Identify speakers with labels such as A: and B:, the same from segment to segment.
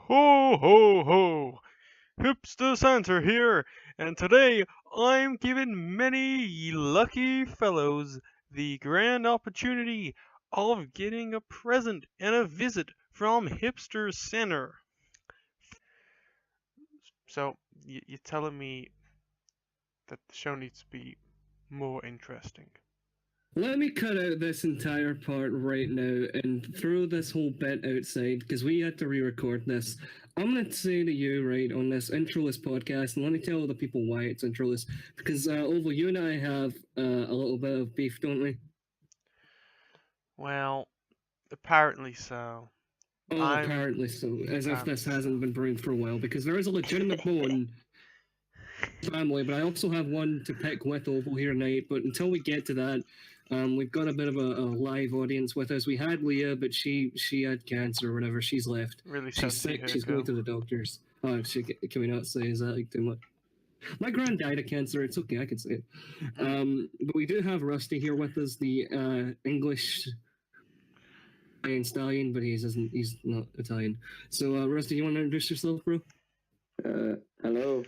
A: Ho ho ho! Hipster Santa here, and today I'm giving many lucky fellows the grand opportunity of getting a present and a visit from Hipster Santa. So, you're telling me that the show needs to be more interesting?
B: Let me cut out this entire part right now and throw this whole bit outside because we had to re-record this. I'm going to say to you, right, on this introless podcast, and let me tell the people why it's introless. Because, Oval, you and I have a little bit of beef, don't we?
A: Well, apparently so.
B: Oh, apparently so. As if this hasn't been brewing for a while, because there is a legitimate bone family, but I also have one to pick with Oval here tonight. But until we get to that, we've got a bit of a live audience with us. We had Leah, but she had cancer or whatever. She's left.
A: Really
B: She's sick. She's going to the doctors. Oh, can we not say? Is that like too much? My grand died of cancer. It's okay. I can say it. But we do have Rusty here with us, the English Italian stallion, but he's not Italian. So, Rusty, you want to introduce yourself, bro?
C: Hello.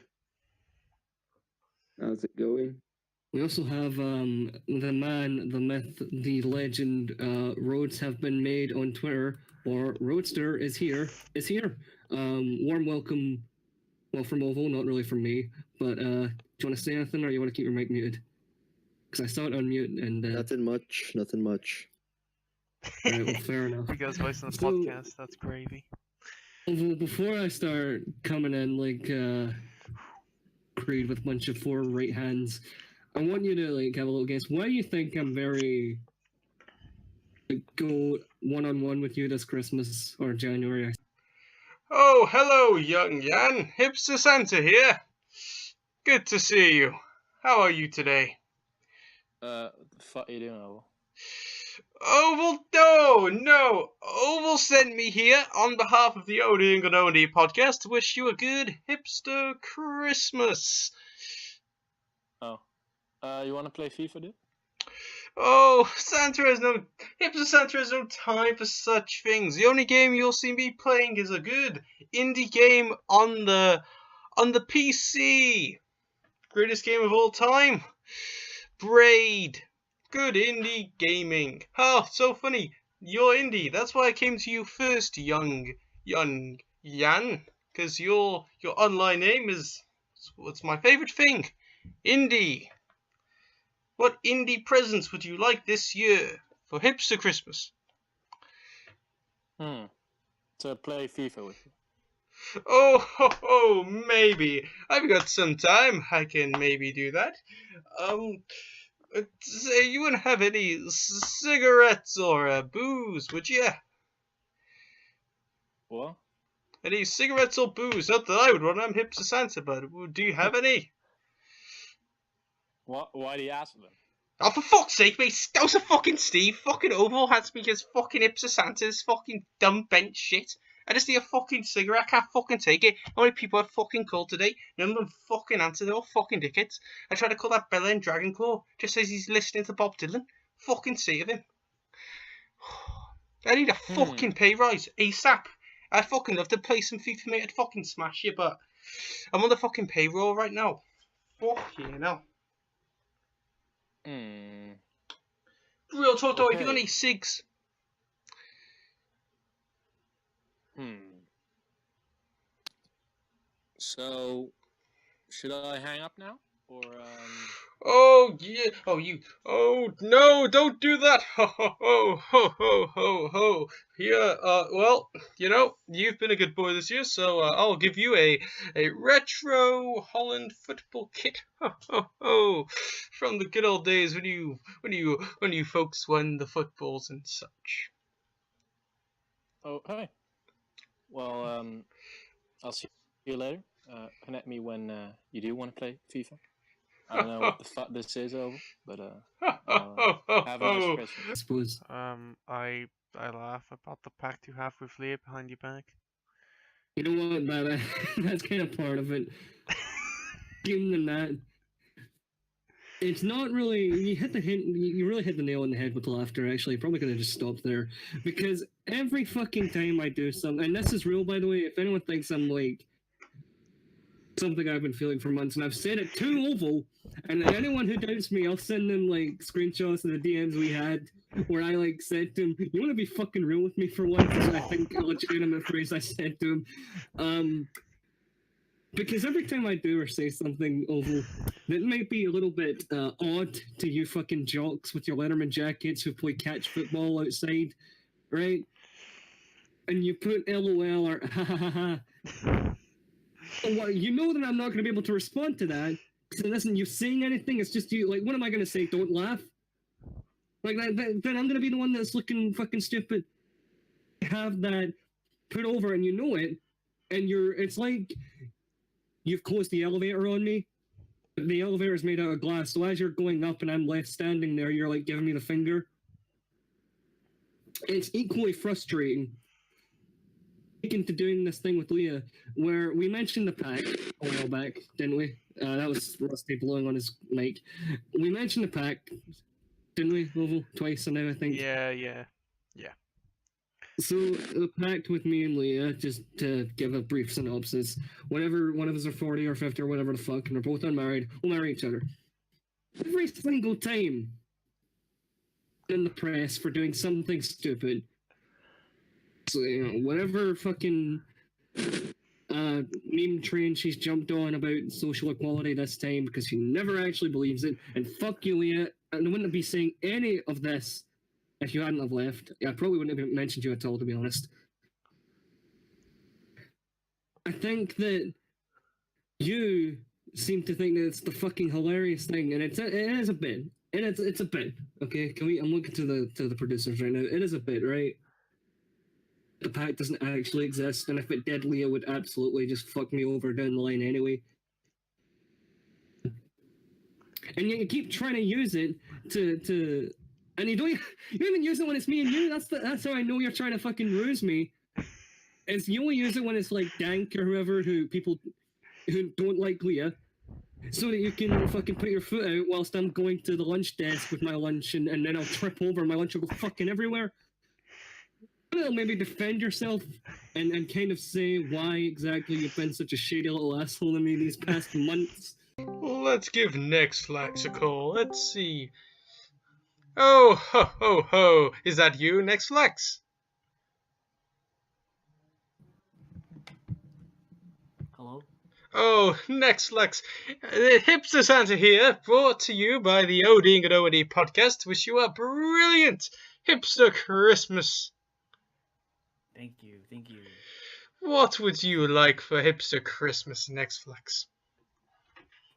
C: How's it going?
B: We also have the man, the myth, the legend, Roads Have Been Made on Twitter, or Roadster is here. Warm welcome, well, from Oval, not really from me, but do you want to say anything, or you want to keep your mic muted? Because I saw it on mute, and...
C: Nothing much.
B: Right, well, fair enough.
A: You guys voice on the podcast, that's gravy.
B: Oval, before I start coming in like Creed with a bunch of 4 right hands, I want you to like have a little guess. Why do you think I'm very go one-on-one with you this Christmas or January?
A: Oh, hello, young Jan. Hipster Santa here. Good to see you. How are you today?
D: What the fuck are you doing, Oval?
A: Oval, no. Oval sent me here on behalf of the OD'ing and podcast to wish you a good hipster Christmas.
D: Oh. You want to play FIFA, dude?
A: Oh, Hipster Santa has no time for such things. The only game you'll see me playing is a good indie game on the PC. Greatest game of all time. Braid. Good indie gaming. Oh, so funny. You're indie. That's why I came to you first, young Jan. Because your online name is what's my favorite thing. Indie. What indie presents would you like this year for Hipster Christmas?
D: To play FIFA with you.
A: Oh, maybe. I've got some time. I can maybe do that. Say you wouldn't have any cigarettes or booze, would you?
D: What?
A: Any cigarettes or booze? Not that I would want. I'm Hipster Santa, but do you have any?
D: What? Why do you ask them?
A: Oh, for fuck's sake, mate! That was a fucking Steve. Fucking Oval has me as fucking Hipster Santa's fucking dumb bench shit. I just need a fucking cigarette. I can't fucking take it. How many people I've fucking called today? None of them fucking answer. They're all fucking dickheads. I tried to call that Bella and Dragonclaw. Just says he's listening to Bob Dylan. Fucking save him. I need a fucking pay rise ASAP. I'd fucking love to play some FIFA, mate. I'd fucking smash you, but I'm on the fucking payroll right now. Fuck you know. Real talk though,
D: Okay.
A: if you got any cigs?
D: So, should I hang up now? Or,
A: Oh, yeah. Oh, no, don't do that. Ho, ho, ho, ho, ho, ho, ho. Here, well, you know, you've been a good boy this year, so I'll give you a retro Holland football kit. Ho, ho, ho. From the good old days when you folks won the footballs and such.
D: Oh, hey. Well, I'll see you later. Connect me when you do want to play FIFA. I don't know what the fuck this is, Oval, but have a nice Christmas.
B: I suppose.
A: I laugh about the pact you have with Leah behind your back.
B: You know what? That's kind of part of it. Even than that. It's not really. You hit the hint. You really hit the nail on the head with laughter. Actually, probably gonna just stop there because every fucking time I do something, and this is real, by the way. If anyone thinks I'm like something I've been feeling for months, and I've said it to Oval, and anyone who doubts me, I'll send them like screenshots of the DMs we had where I like said to him, "You want to be fucking real with me for once?" I think a legitimate phrase I said to him. Because every time I do or say something, Oval, that might be a little bit odd to you fucking jocks with your Letterman jackets who play catch football outside, right? And you put LOL or ha ha ha ha. Well, you know that I'm not going to be able to respond to that. So listen, you saying anything, it's just you. Like, what am I going to say? Don't laugh? Like, then I'm going to be the one that's looking fucking stupid. Have that put over and you know it, and it's like you've closed the elevator on me. The elevator is made out of glass, so as you're going up and I'm left standing there, you're like giving me the finger. It's equally frustrating. Into doing this thing with Leah, where we mentioned the pack a while back, didn't we? That was Rusty blowing on his mic. We mentioned the pack, didn't we, Oval? Twice now, I think.
A: Yeah.
B: So the pact with me and Leah, just to give a brief synopsis, whenever one of us are 40 or 50 or whatever the fuck, and we're both unmarried, we'll marry each other. Every single time in the press for doing something stupid. So, you know, whatever fucking meme train she's jumped on about social equality this time because she never actually believes it, and fuck you, Leah, and I wouldn't be saying any of this if you hadn't have left. I probably wouldn't have mentioned you at all, to be honest. I think that you seem to think that it's the fucking hilarious thing, and it is a bit. And it's a bit. Okay, I'm looking to the producers right now. It is a bit, right? The pact doesn't actually exist, and if it did, Leah would absolutely just fuck me over down the line anyway. And yet you keep trying to use it to and you don't even use it when it's me and you. That's how I know you're trying to fucking ruse me. Is you only use it when it's like Dank or whoever who don't like Leah, so that you can fucking put your foot out whilst I'm going to the lunch desk with my lunch, and then I'll trip over and my lunch will go fucking everywhere. Well, maybe defend yourself and kind of say why exactly you've been such a shady little asshole to me these past months.
A: Let's give Next Flex a call. Let's see. Oh, ho, ho, ho. Is that you, Next Flex?
E: Hello?
A: Oh, Next Flex. Hipster Santa here, brought to you by the OD'ing and OD podcast. Wish you a brilliant Hipster Christmas.
E: Thank you.
A: What would you like for Hipster Christmas, Next Flex?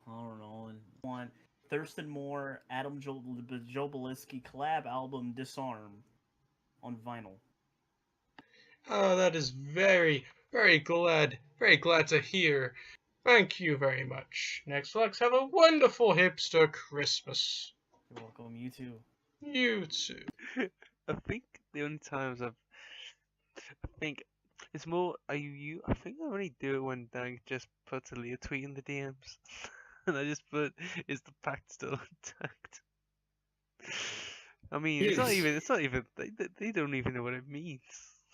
E: I don't know. Want Thurston Moore, Adam Jobeliski collab album Disarm on vinyl.
A: Oh, that is very, very glad to hear. Thank you very much. Next Flex, have a wonderful Hipster Christmas.
E: You're welcome. You too.
A: You too.
F: I think the only times I think it's more. I think I only do it when Dank just puts a Leah tweet in the DMs, and I just put, "Is the pact still intact?" I mean, it's not even. They don't even know what it means.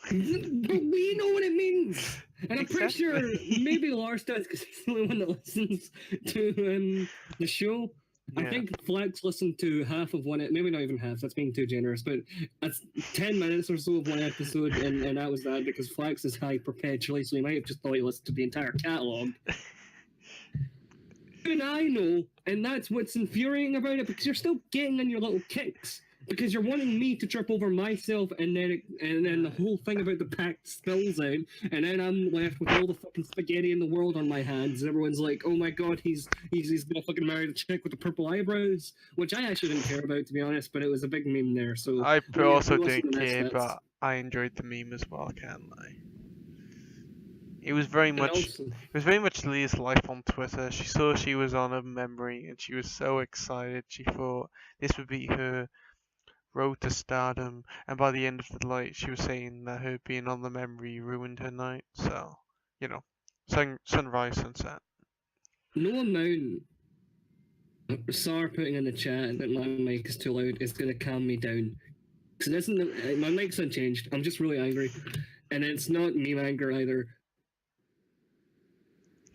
B: But we know what it means, and I'm pretty sure maybe Lars does because he's the only one that listens to the show. Yeah. I think Flex listened to half of one, maybe not even half, that's being too generous, but that's 10 minutes or so of one episode, and that was that because Flex is high perpetually, so he might have just thought he listened to the entire catalogue. And I know, and that's what's infuriating about it, because you're still getting on your little kicks, because you're wanting me to trip over myself, and then the whole thing about the pact spills out, and then I'm left with all the fucking spaghetti in the world on my hands, and everyone's like, oh my god, he's gonna fucking marry the chick with the purple eyebrows, which I actually didn't care about, to be honest, but it was a big meme there, so...
F: I also didn't care, but I enjoyed the meme as well, I can't lie. It was very much Leah's life on Twitter. She saw she was on a memory, and she was so excited, she thought this would be her road to stardom, and by the end of the night she was saying that her being on the memory ruined her night. So, you know, sunrise, sunset.
B: No amount Sar putting in the chat that my mic is too loud is going to calm me down. So my mic's unchanged. I'm just really angry. And it's not meme anger either.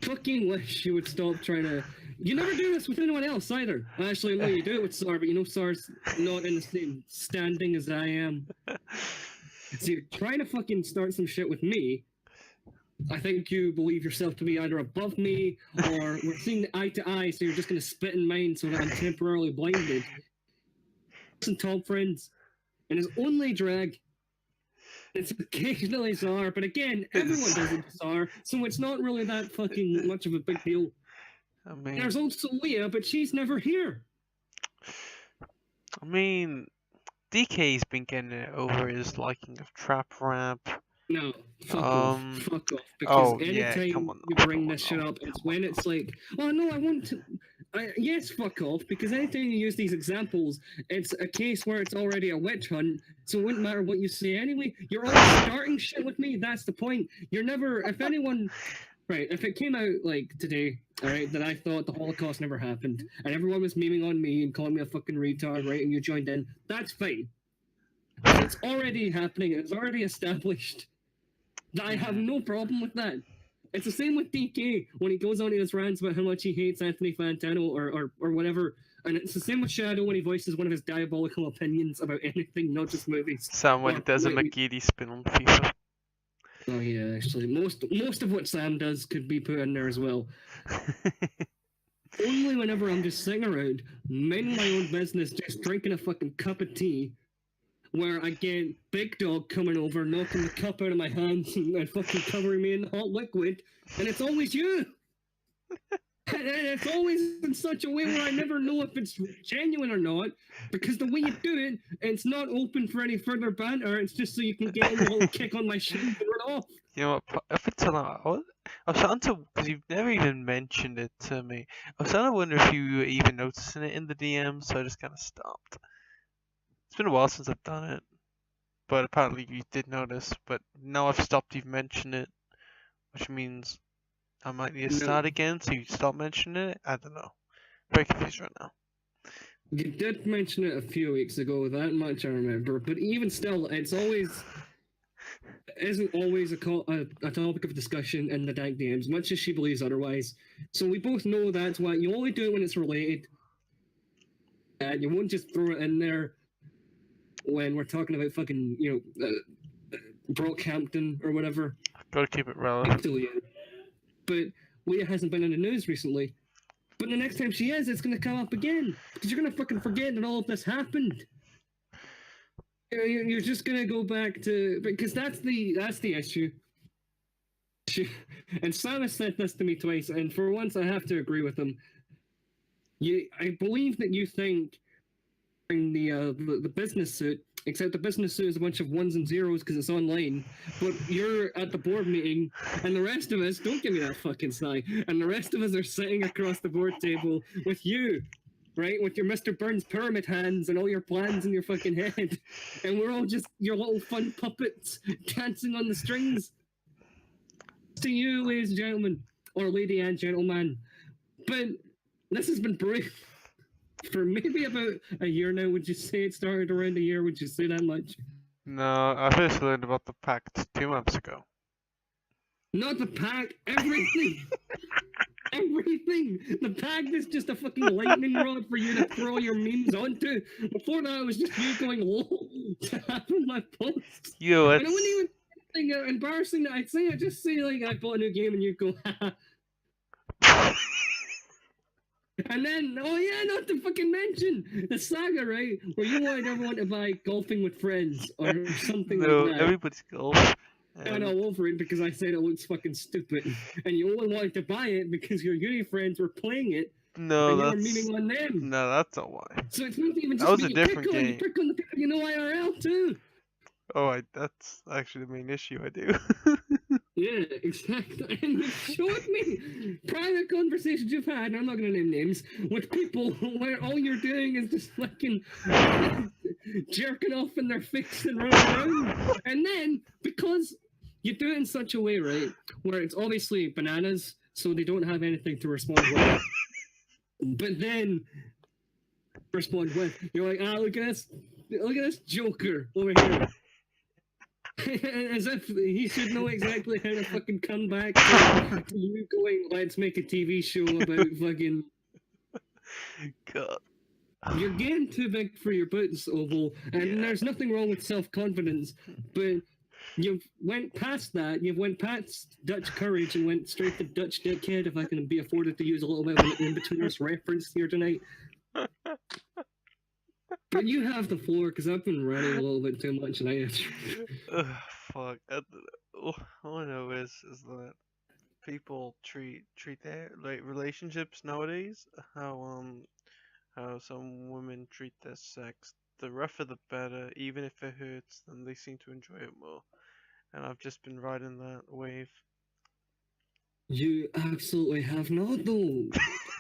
B: Fucking wish you would stop trying to... You never do this with anyone else either. Actually, no, you do it with Sar, but you know Sar's not in the same standing as I am. So you're trying to fucking start some shit with me. I think you believe yourself to be either above me or we're seeing eye to eye, so you're just going to spit in mine so that I'm temporarily blinded. Listen, top friends, and it's only drag. It's occasionally Zar, but again, everyone does it to Zar, so it's not really that fucking much of a big deal.
F: I mean,
B: There's also Leah, but she's never here.
F: I mean, DK's been getting it over his liking of trap rap.
B: No, fuck off. Because anytime
F: come on,
B: you bring this shit up, it's when it's like, oh no, I want to. Yes, fuck off. Because anytime you use these examples, it's a case where it's already a witch hunt, so it wouldn't matter what you say anyway. You're always starting shit with me. That's the point. You're never. If anyone. Right, if it came out like today, alright, that I thought the Holocaust never happened, and everyone was memeing on me and calling me a fucking retard, right, and you joined in, that's fine. But it's already happening, it's already established. I have no problem with that. It's the same with DK when he goes on his rants about how much he hates Anthony Fantano or whatever. And it's the same with Shadow when he voices one of his diabolical opinions about anything, not just movies.
F: Sam when he does a McGeady spin on FIFA.
B: Oh yeah, actually, most of what Sam does could be put in there as well. Only whenever I'm just sitting around, minding my own business, just drinking a fucking cup of tea, where I get Big Dog coming over, knocking the cup out of my hands and fucking covering me in hot liquid, and it's always you! And it's always in such a way where I never know if it's genuine or not, because the way you do it, it's not open for any further banter, it's just so you can get a little kick on my shin and run off.
F: You know what, up until now, I was starting to, because you've never even mentioned it to me, I was starting to wonder if you were even noticing it in the DMs, so I just kind of stopped. It's been a while since I've done it, but apparently you did notice, but now I've stopped you've mentioned it, which means I might need to start again, so you stop mentioning it? I don't know. Very confused right now.
B: You did mention it a few weeks ago, that much I remember, but even still, isn't always a topic of discussion in the Dank DMs, much as she believes otherwise. So we both know that's why you only do it when it's related. And you won't just throw it in there when we're talking about fucking, Brockhampton or whatever.
F: Gotta keep it relevant.
B: But Leah hasn't been in the news recently. But the next time she is, it's going to come up again. Because you're going to fucking forget that all of this happened. You're just going to go back to... Because that's the issue. And Sam has said this to me twice, and for once I have to agree with him. I believe that you think the business suit, except the business suit is a bunch of ones and zeros because it's online, but you're at the board meeting and the rest of us, don't give me that fucking sigh, and the rest of us are sitting across the board table with you, right, with your Mr. Burns pyramid hands and all your plans in your fucking head, and we're all just your little fun puppets dancing on the strings. To you, ladies and gentlemen, or lady and gentleman. But this has been brewing for maybe about a year now. Would you say it started around a year? Would you say that much?
F: No, I first learned about the pact 2 months ago.
B: Not the pact, everything! Everything! The pact is just a fucking lightning rod for you to throw your memes onto. Before that, it was just you going lol to half of my posts.
F: Yo,
B: And I wouldn't even think embarrassing that I'd say. I'd just say, like, I bought a new game and you'd go, haha. And then, oh yeah, not to fucking mention the saga, right? Where you wanted everyone to buy Golfing with Friends or something
F: No,
B: like that.
F: everybody's golf.
B: And all over it because I said it looks fucking stupid. And you only wanted to buy it because your uni friends were playing it.
F: No,
B: and
F: that's...
B: you were memeing on them.
F: No, that's not why.
B: So it's not even just
F: That was
B: me
F: a
B: you
F: different
B: pick on,
F: game.
B: you pick on the people you know IRL too.
F: Oh, that's actually the main issue I do.
B: Yeah, exactly. And you showed me private conversations you've had, and I'm not going to name names, with people where all you're doing is just fucking jerking off in their face and running around. And then, because you do it in such a way, right, where it's obviously bananas, so they don't have anything to respond with. But then respond with, you're like, look at this joker over here. As if he should know exactly how to fucking come back to you going, let's make a TV show about fucking.
F: God.
B: You're getting too big for your boots, Oval, and
F: Yeah.
B: there's nothing wrong with self-confidence, but you've went past that. You've went past Dutch courage and went straight to Dutch dickhead, if I can be afforded to use a little bit of an in-betweeners reference here tonight. But you have the floor, because I've been running a little bit too much, and
F: Fuck. All I know is that people treat their like relationships nowadays how some women treat their sex. The rougher the better, even if it hurts them, they seem to enjoy it more. And I've just been riding that wave.
B: You absolutely have not, though.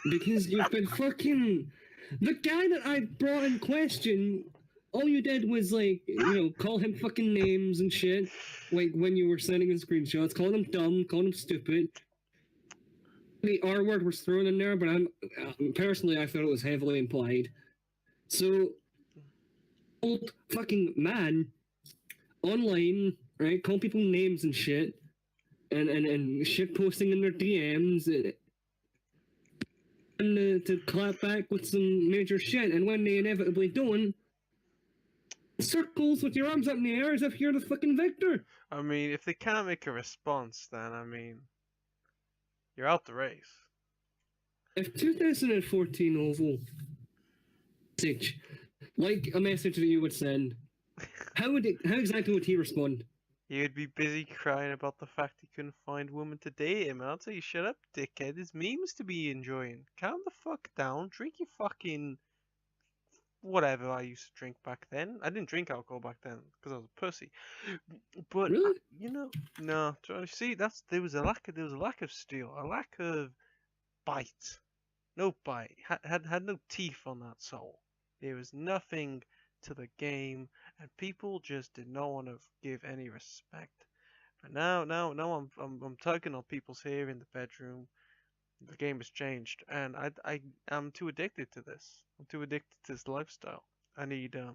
B: Because you've been fucking. The guy that I brought in question, all you did was, like, call him fucking names and shit. Like, when you were sending in screenshots, calling him dumb, calling him stupid. The R word was thrown in there, but personally, I thought it was heavily implied. So, old fucking man, online, right, call people names and shit. And shit posting in their DMs and to clap back with some major shit. And when they inevitably don't, circles with your arms up in the air as if you're the fucking victor.
F: I mean, if they can't make a response, then I mean, you're out the race.
B: If 2014 Oval message, like a message that you would send, how exactly would he respond?
F: He would be busy crying about the fact he couldn't find women to date him. And I'll tell you, shut up, dickhead. There's memes to be enjoying. Calm the fuck down. Drink your fucking whatever I used to drink back then. I didn't drink alcohol back then because I was a pussy. But
B: Really?
F: no. See, there was a lack of steel, a lack of bite. No bite. Had no teeth on that soul. There was nothing to the game, and people just did not want to give any respect. And now I'm tugging on people's hair in the bedroom. The game has changed, and I'm too addicted to this. I'm too addicted to this lifestyle. I need a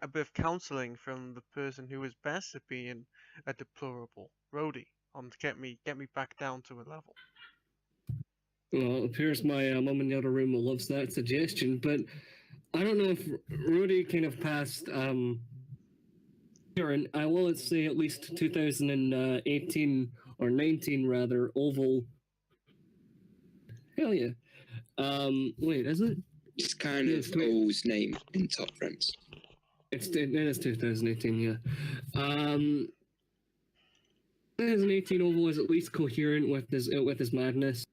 F: bit of counseling from the person who is best at being a deplorable roadie, to get me back down to a level.
B: Well, it appears my mum in the other room loves that suggestion, but I don't know if Rudy kind of passed current, I will say at least 2018 or 19 rather, Oval. Hell yeah. Wait, is it?
G: It's kind of O's name in Top Friends.
B: It is 2018, yeah. 2018 Oval is at least coherent with his madness.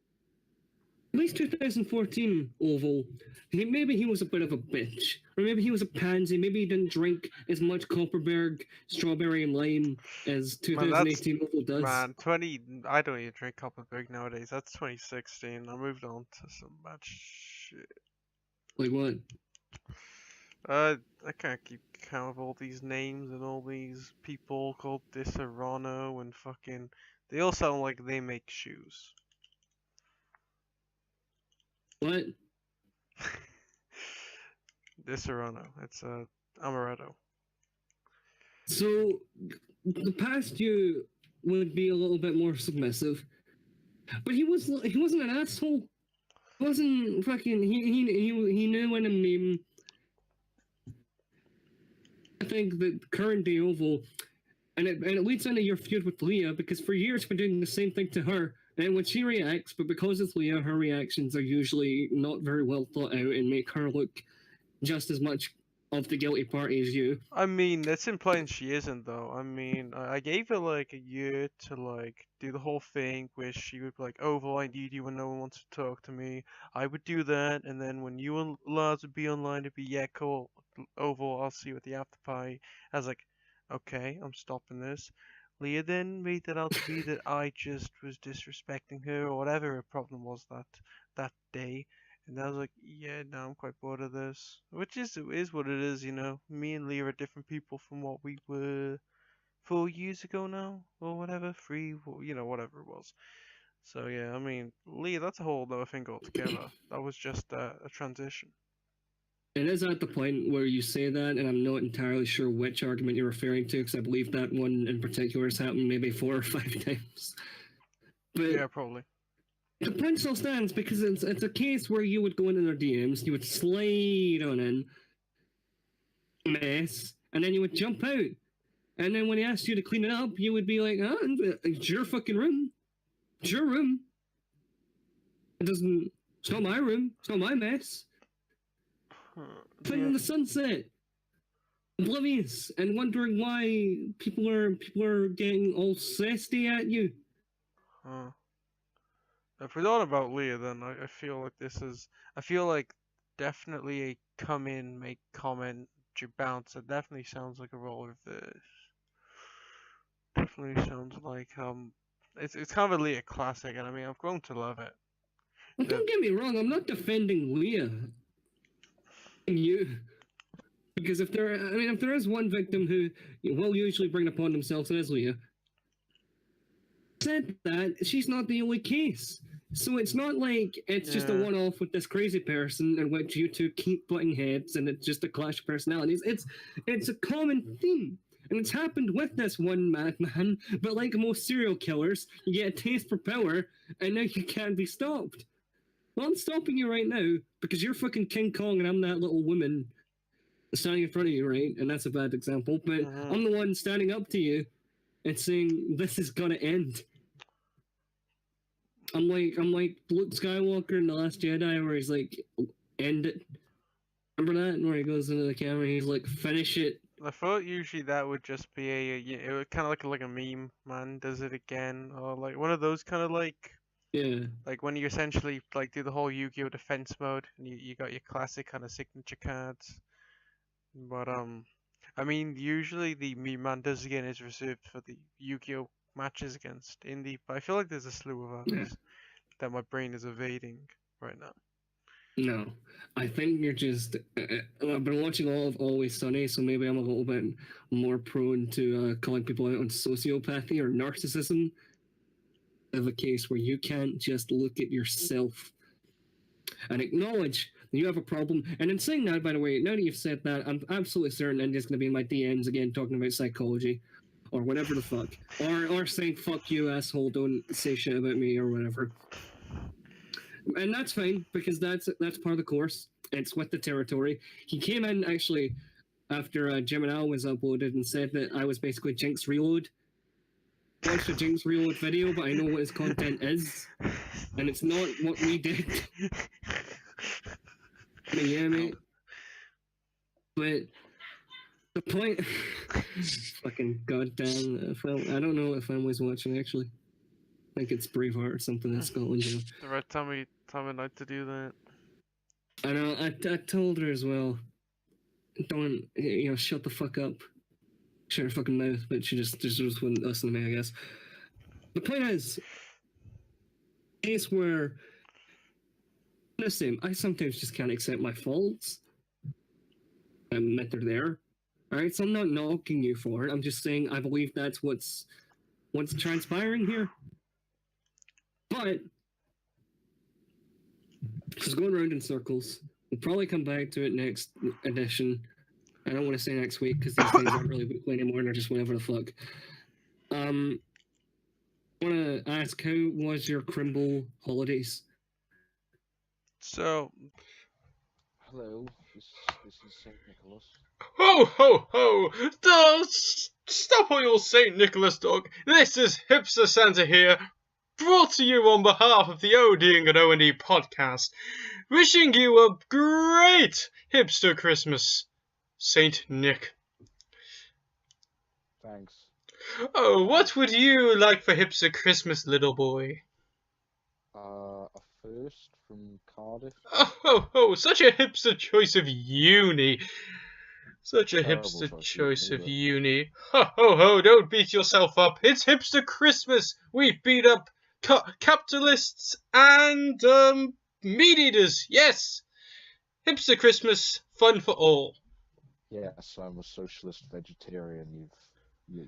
B: At least 2014 Oval, maybe he was a bit of a bitch, or maybe he was a pansy. Maybe he didn't drink as much Copperberg, strawberry, and lime as 2018 Oval does.
F: Man, I don't even drink Copperberg nowadays. That's 2016. I moved on to some bad shit.
B: Like what?
F: I can't keep count of all these names and all these people called Disaronno and fucking. They all sound like they make shoes.
B: What?
F: Disaronno. It's amaretto.
B: So the past you would be a little bit more submissive, but he wasn't an asshole. He wasn't fucking. He knew when to meme. I think that current day Oval, and it leads into your feud with Leah, because for years you've been doing the same thing to her. And when she reacts, but because it's Leah, her reactions are usually not very well thought out and make her look just as much of the guilty party as you.
F: I mean, that's implying she isn't, though. I mean, I gave her like a year to like do the whole thing where she would be like, "Oval, I need you when no one wants to talk to me." I would do that, and then when you and Lars would be online, it'd be, "Yeah, cool, Oval, I'll see you at the after party." I was like, "Okay, I'm stopping this." Leah then made that out to be that I just was disrespecting her or whatever her problem was that day. And I was like, yeah, no, I'm quite bored of this. Which is what it is, you know. Me and Leah are different people from what we were 4 years ago now, or whatever, 3, whatever it was. So yeah, I mean, Lee, that's a whole other thing altogether. That was just a transition.
B: It is at the point where you say that, and I'm not entirely sure which argument you're referring to, because I believe that one in particular has happened maybe 4 or 5 times. But
F: Yeah, probably.
B: the point still stands, because it's a case where you would go into their DMs, you would slide on in, mess, and then you would jump out. And then when he asked you to clean it up, you would be like, it's your fucking room. It's your room. It's not my room. It's not my mess. Put in the sunset, oblivious, and wondering why people are getting all zesty at you.
F: If we're not about Leah, then I feel like I feel like definitely a come in, make comment, you bounce. It definitely sounds like a role of this. Definitely sounds like it's kind of a Leah classic, and I mean I've grown to love it.
B: Well, don't get me wrong, I'm not defending Leah. You, because if there is one victim who will usually bring it upon themselves, it is Leah. Said that, she's not the only case. So it's not like it's just a one-off with this crazy person in which you two keep butting heads and it's just a clash of personalities. It's a common theme. And it's happened with this one madman, but like most serial killers, you get a taste for power, and now you can't be stopped. Well, I'm stopping you right now, because you're fucking King Kong and I'm that little woman standing in front of you, right? And that's a bad example, but I'm the one standing up to you and saying, this is gonna end. I'm like Luke Skywalker in The Last Jedi, where he's like, end it. Remember that? Where he goes into the camera and he's like, finish it.
F: I thought usually that would just be it would kind of like a meme, man does it again, or like one of those kind of like, like when you essentially like do the whole Yu-Gi-Oh defense mode and you got your classic kind of signature cards. But I mean usually the meme man does again is reserved for the Yu-Gi-Oh matches against indie, but I feel like there's a slew of others that my brain is evading right now.
B: No, I think you're just. I've been watching all of Always Sunny, so maybe I'm a little bit more prone to calling people out on sociopathy or narcissism. Of a case where you can't just look at yourself and acknowledge that you have a problem. And in saying that, by the way, now that you've said that, I'm absolutely certain India's going to be in my DMs again talking about psychology or whatever the fuck, or saying fuck you asshole, don't say shit about me or whatever. And that's fine, because that's part of the course. It's with the territory. He came in, actually, after Jim and Al was uploaded and said that I was basically Jinx Reload. I watched a Jinx Reload video, but I know what his content is. And it's not what we did. Yeah, mate. But the point... Fucking goddamn film. I don't know what film was watching, actually. I think it's Braveheart or something in Scotland. You know.
F: The right time of night to do that.
B: I know. I told her as well. Don't shut the fuck up. Shut her fucking mouth. But she just wouldn't listen to me, I guess. The point is, case where listen, I sometimes just can't accept my faults. I admit they're there. Alright, so I'm not knocking you for it. I'm just saying I believe that's what's transpiring here. But it's going around in circles. We'll probably come back to it next edition. I don't want to say next week because these things aren't really weekly anymore. They're just whatever the fuck. I want to ask, how was your Crimble holidays?
F: So,
H: hello, this is Saint Nicholas.
A: Ho ho ho! Stop all your Saint Nicholas talk. This is Hipster Santa here, brought to you on behalf of the OD'ing and O&E podcast, wishing you a great hipster Christmas, Saint Nick.
H: Thanks.
A: Oh, what would you like for hipster Christmas, little boy?
H: A first from Cardiff.
A: Oh ho ho! Such a hipster choice of uni. Such a
H: Terrible
A: hipster choice
H: choice
A: of
H: of uni,
A: uni. Ho ho ho! Don't beat yourself up. It's hipster Christmas. We beat up capitalists and meat eaters. Yes, hipster Christmas, fun for all.
H: Yes, I'm a socialist vegetarian.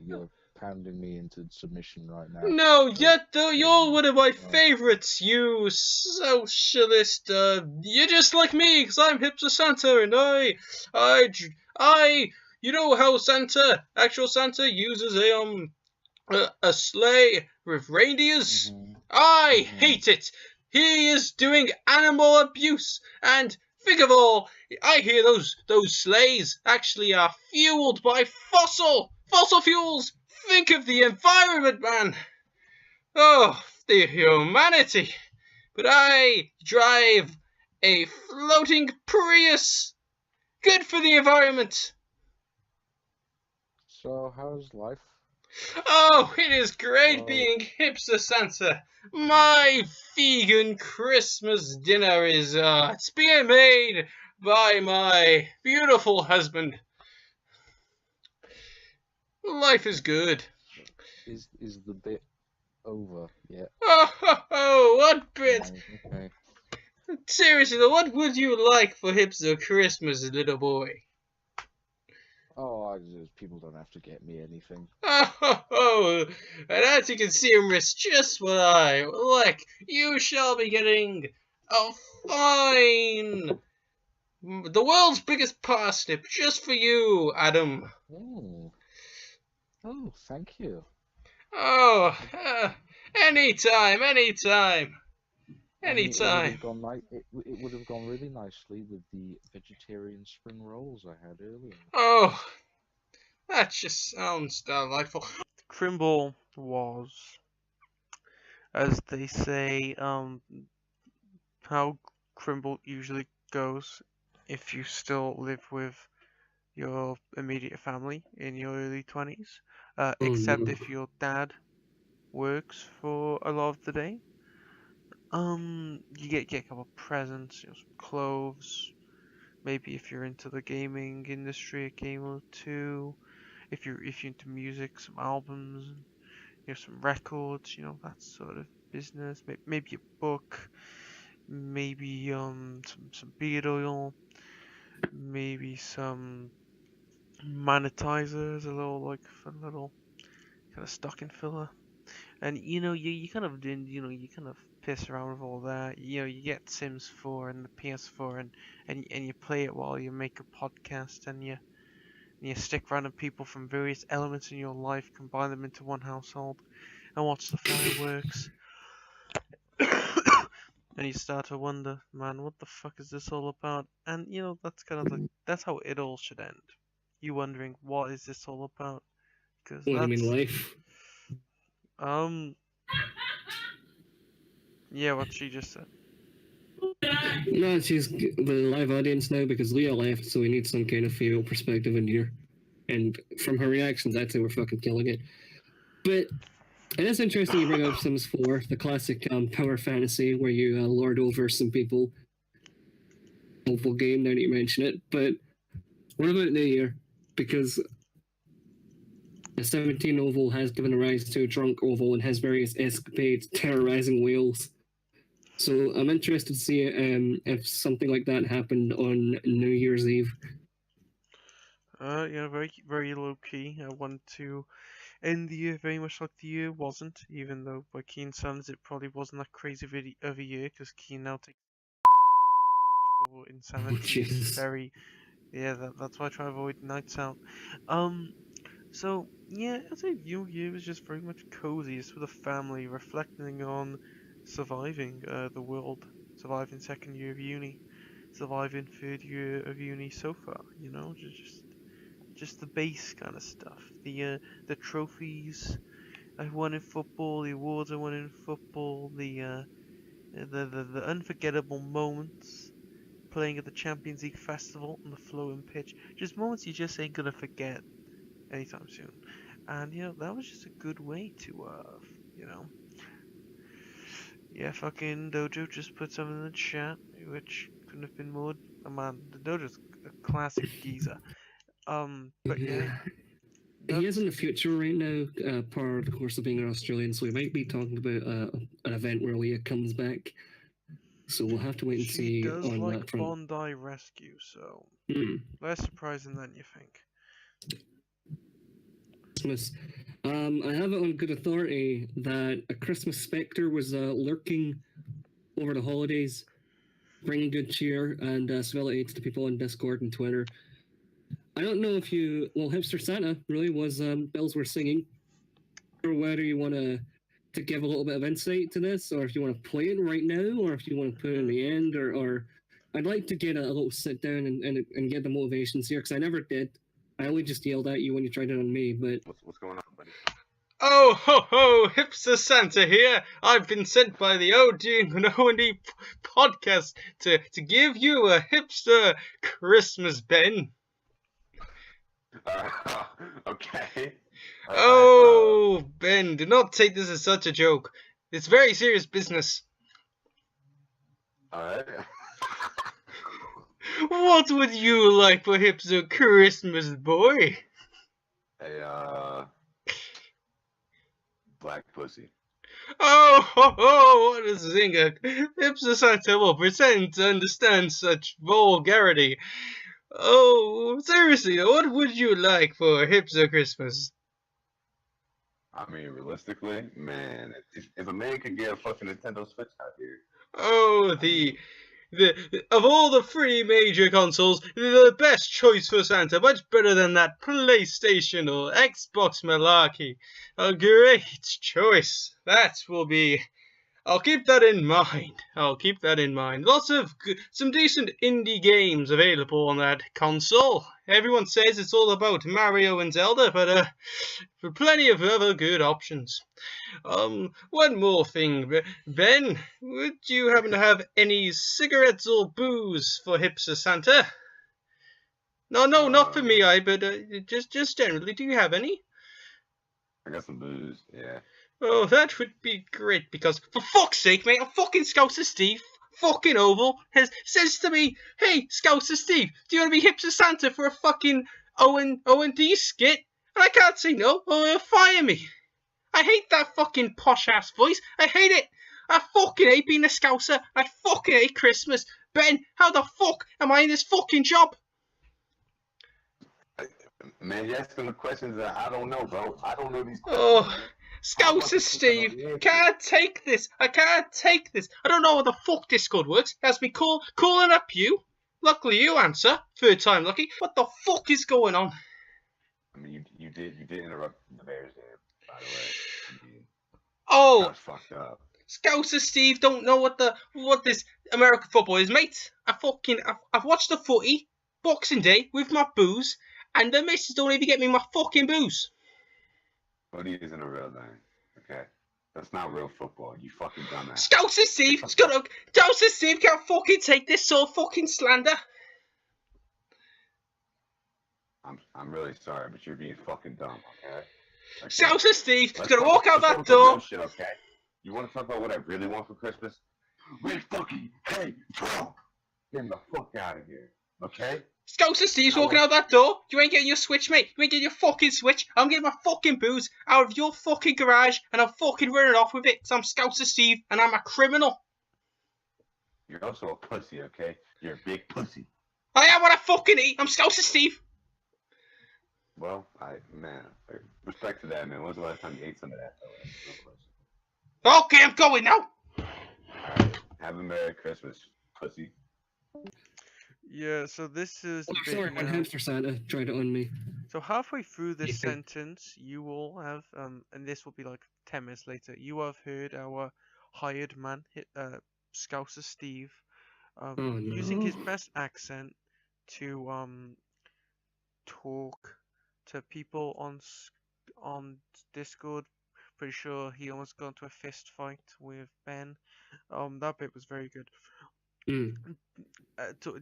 H: You're pounding me into submission right now.
A: No,
H: So,
A: yet though you're one of my favorites, you socialist. You're just like me, because I'm Hipster Santa, and you know how actual Santa uses a sleigh with reindeers? I hate it. He is doing animal abuse, and think of all, I hear those sleighs actually are fueled by fossil fuels. Think of the environment, man. Oh, the humanity. But I drive a floating Prius. Good for the environment.
H: So how's life?
A: Oh, it is great being Hipster Santa. My vegan Christmas dinner is, it's being made by my beautiful husband. Life is good.
H: Is the bit over yet?
A: Oh, what bit?
H: Oh, okay.
A: Seriously though, what would you like for Hipster Christmas, little boy?
H: Oh, people don't have to get me anything.
A: Oh, and as you can see, Miss, just what I like. You shall be getting a fine, the world's biggest parsnip, just for you, Adam.
H: Oh, thank you.
A: Oh, anytime.
H: It would have gone really nicely with the vegetarian spring rolls I had earlier.
A: Oh, that just sounds delightful.
F: Crimble was, as they say, how Crimble usually goes if you still live with your immediate family in your early 20s, except if your dad works for a lot of the day. You get a couple of presents, some clothes. Maybe if you're into the gaming industry, a game or two. If you're into music, some albums, some records, that sort of business. Maybe a book. Maybe some beard oil. Maybe some monetizers, a little fun little kind of stocking filler. And you kind of piss around with all that. You get Sims 4 and the PS4 and you play it while you make a podcast, and you stick random people from various elements in your life, combine them into one household, and watch the fireworks. And you start to wonder, man, what the fuck is this all about? And that's kind of that's how it all should end. You wondering, what is this all about? Because
B: what do you mean, life?
F: Yeah, what she just said.
B: No, she's the live audience now because Leah left, so we need some kind of female perspective in here. And from her reactions, I'd say we're fucking killing it. But it is interesting you bring up Sims 4, the classic power fantasy where you lord over some people. Awful game, now that you mention it. But what about New Year? Because a 17 oval has given rise to a drunk oval and has various escapades terrorizing Wales. So I'm interested to see if something like that happened on New Year's Eve.
F: Very, very low key. I want to end the year very much like the year wasn't, even though by Keen's standards it probably wasn't that crazy of a year, because Keen now takes for insanity. Very, that's why I try to avoid nights out. So yeah, I'd say New Year was just very much cozy, just with a family, reflecting on surviving the world, surviving second year of uni, surviving third year of uni so far. Just the base kind of stuff. The trophies I won in football, the awards I won in football, the unforgettable moments playing at the Champions League festival on the flowing pitch. Just moments you just ain't gonna forget anytime soon. And that was just a good way to yeah, fucking Dojo just put something in the chat, which couldn't have been more. Man, the Dojo's a classic geezer. But yeah.
B: He is in the future right now, part of the course of being an Australian, so we might be talking about an event where Leah comes back. So we'll have to wait and see.
F: She does
B: on
F: like
B: that front.
F: Bondi Rescue, so less surprising than you think.
B: Christmas. I have it on good authority that a Christmas spectre was lurking over the holidays, bringing good cheer and civility to the people on Discord and Twitter. I don't know if you, well, Hipster Santa really was bells were singing, or whether you want to give a little bit of insight to this, or if you want to play it right now, or if you want to put it in the end, or I'd like to get a little sit down and get the motivations here, because I never did. I only just yelled at you when you tried it on me, but...
I: What's going on, buddy?
A: Oh, ho, ho, Hipster Santa here. I've been sent by the OD'ing and O&D podcast to give you a hipster Christmas, Ben.
I: Okay.
A: Oh, Ben, do not take this as such a joke. It's very serious business.
I: Alright.
A: What would you like for hipster Christmas, boy?
I: Black pussy.
A: Oh, ho, ho, what a zinger. Hipster Santa will pretend to understand such vulgarity. Oh, seriously, what would you like for hipster Christmas?
I: I mean, realistically, man, if a man could get a fucking Nintendo Switch out here.
A: Oh, of all the three major consoles, the best choice for Santa, much better than that PlayStation or Xbox malarkey. A great choice. That will be... I'll keep that in mind. Lots of some decent indie games available on that console. Everyone says it's all about Mario and Zelda, but for plenty of other good options. One more thing, Ben. Would you happen to have any cigarettes or booze for Hipster Santa? No, not for me, but just generally. Do you have any?
I: I got some booze, yeah.
A: Oh, that would be great, because, for fuck's sake, mate, I'm fucking Scouser Steve, fucking Oval, says to me, hey, Scouser Steve, do you want to be Hipster Santa for a fucking O&D skit? And I can't say no, or he'll fire me. I hate that fucking posh-ass voice, I hate it. I fucking hate being a Scouser, I fucking hate Christmas. Ben, how the fuck am I in this fucking job?
I: Man, you're asking the questions that I don't know, bro. I don't know these questions.
A: Oh, Scouser Steve, can't take this. I can't take this. I don't know how the fuck Discord works. It has me calling up you. Luckily you answer. Third time lucky. What the fuck is going on?
I: I mean, you did interrupt the Bears game, by the way.
A: Oh,
I: that was fucked up.
A: Scouser Steve don't know what this American football is, mate. I've watched the footy, Boxing Day, with my booze, and the missus don't even get me my fucking booze.
I: Footy isn't a real thing, okay? That's not real football, you fucking dumbass.
A: Scouser Steve can't fucking take this sort of fucking slander.
I: I'm really sorry, but you're being fucking dumb, okay?
A: Scouser Steve's gonna walk out that door.
I: Shit, okay? You want to talk about what I really want for Christmas? Wait, fucking, hey, bro! Get the fuck out of here, okay?
A: Scouser Steve's walking out that door. You ain't getting your Switch, mate. You ain't getting your fucking Switch. I'm getting my fucking booze out of your fucking garage and I'm fucking running off with it. Because I'm Scouser Steve and I'm a criminal.
I: You're also a pussy, okay? You're a big pussy.
A: I am what I fucking eat. I'm Scouser Steve.
I: Well, respect to that, man. When's the last time you ate some of that?
A: Okay, I'm going now.
I: Alright, have a Merry Christmas, pussy.
F: Yeah, so this is...
B: sorry, when Hipster Santa tried it on me.
F: So halfway through this sentence, you will have, and this will be like 10 minutes later, you have heard our hired man, Scouser Steve, using his best accent to talk to people on Discord. Pretty sure he almost got into a fist fight with Ben. That bit was very good.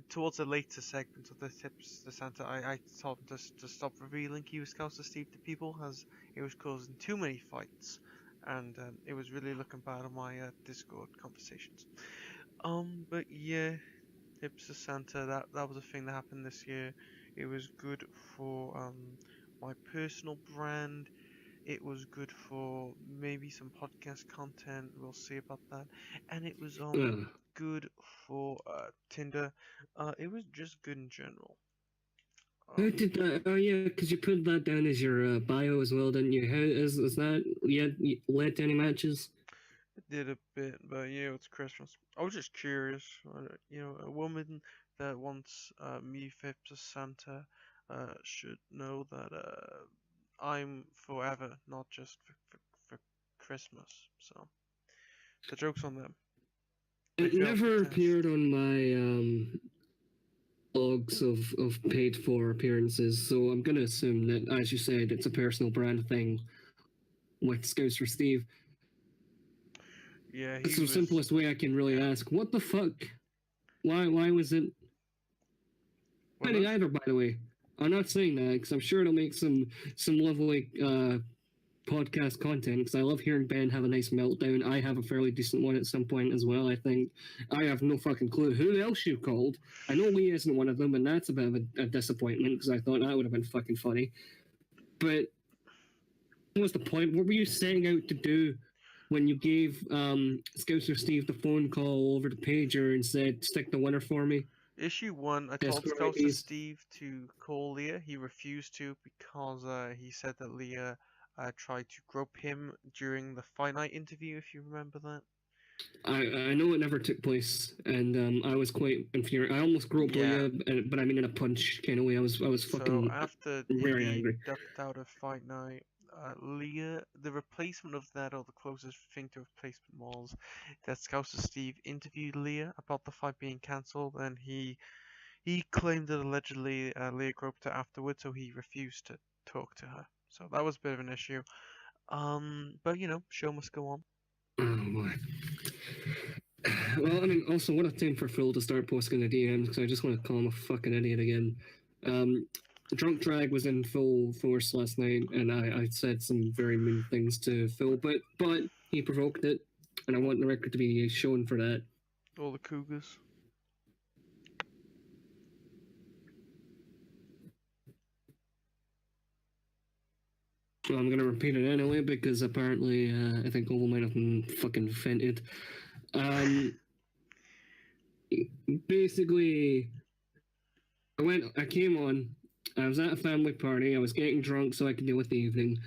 F: Towards the later segment of the Tips to Santa, I told him to stop revealing he was Scouser Steve to people, as it was causing too many fights, and it was really looking bad on my Discord conversations. But yeah, Hipster Santa, that was a thing that happened this year. It was good for my personal brand. It was good for maybe some podcast content. We'll see about that. And it was good for Tinder. It was just good in general.
B: How did that? Oh yeah, because you put that down as your bio as well, didn't you? How is that? You led to any matches?
F: It did a bit, but it's Christmas. I was just curious. A woman that wants me Hipster Santa should know that I'm forever, not just for Christmas. So the joke's on them.
B: It never appeared on my logs of paid for appearances, so I'm gonna assume that, as you said, it's a personal brand thing with Scouts for Steve.
F: Yeah,
B: it's the simplest way I can really ask. What the fuck? Why was it? Either, by the way. I'm not saying that because I'm sure it'll make some lovely podcast content, because I love hearing Ben have a nice meltdown. I have a fairly decent one at some point as well, I think. I have no fucking clue who else you called. I know Lee isn't one of them, and that's a bit of a disappointment, because I thought that would have been fucking funny. But what was the point? What were you setting out to do when you gave Scouser Steve the phone call over the pager and said, stick the winner for me?
F: Issue 1, I told Scouser Steve to call Leah. He refused to because he said that Leah tried to grope him during the Finite interview, if you remember that.
B: I know it never took place, and I was quite infuriated. I almost groped Leah, but I mean in a punch kind of way. I was fucking
F: after
B: very
F: he
B: angry.
F: Ducked out of Fight Night, Leah, the replacement of that, or the closest thing to replacement, was that Scouser Steve interviewed Leah about the fight being cancelled, and he claimed that allegedly Leah groped her afterwards, so he refused to talk to her. So that was a bit of an issue. But show must go on.
B: Oh boy. Well, I mean, also, what a time for Phil to start posting the DMs, because I just want to call him a fucking idiot again. Drunk Drag was in full force last night, and I said some very mean things to Phil, but he provoked it, and I want the record to be shown for that.
F: All the cougars.
B: Well, I'm gonna repeat it anyway, because apparently I think Oval might have been fucking fainted. Basically, I came on, I was at a family party, I was getting drunk so I could deal with the evening,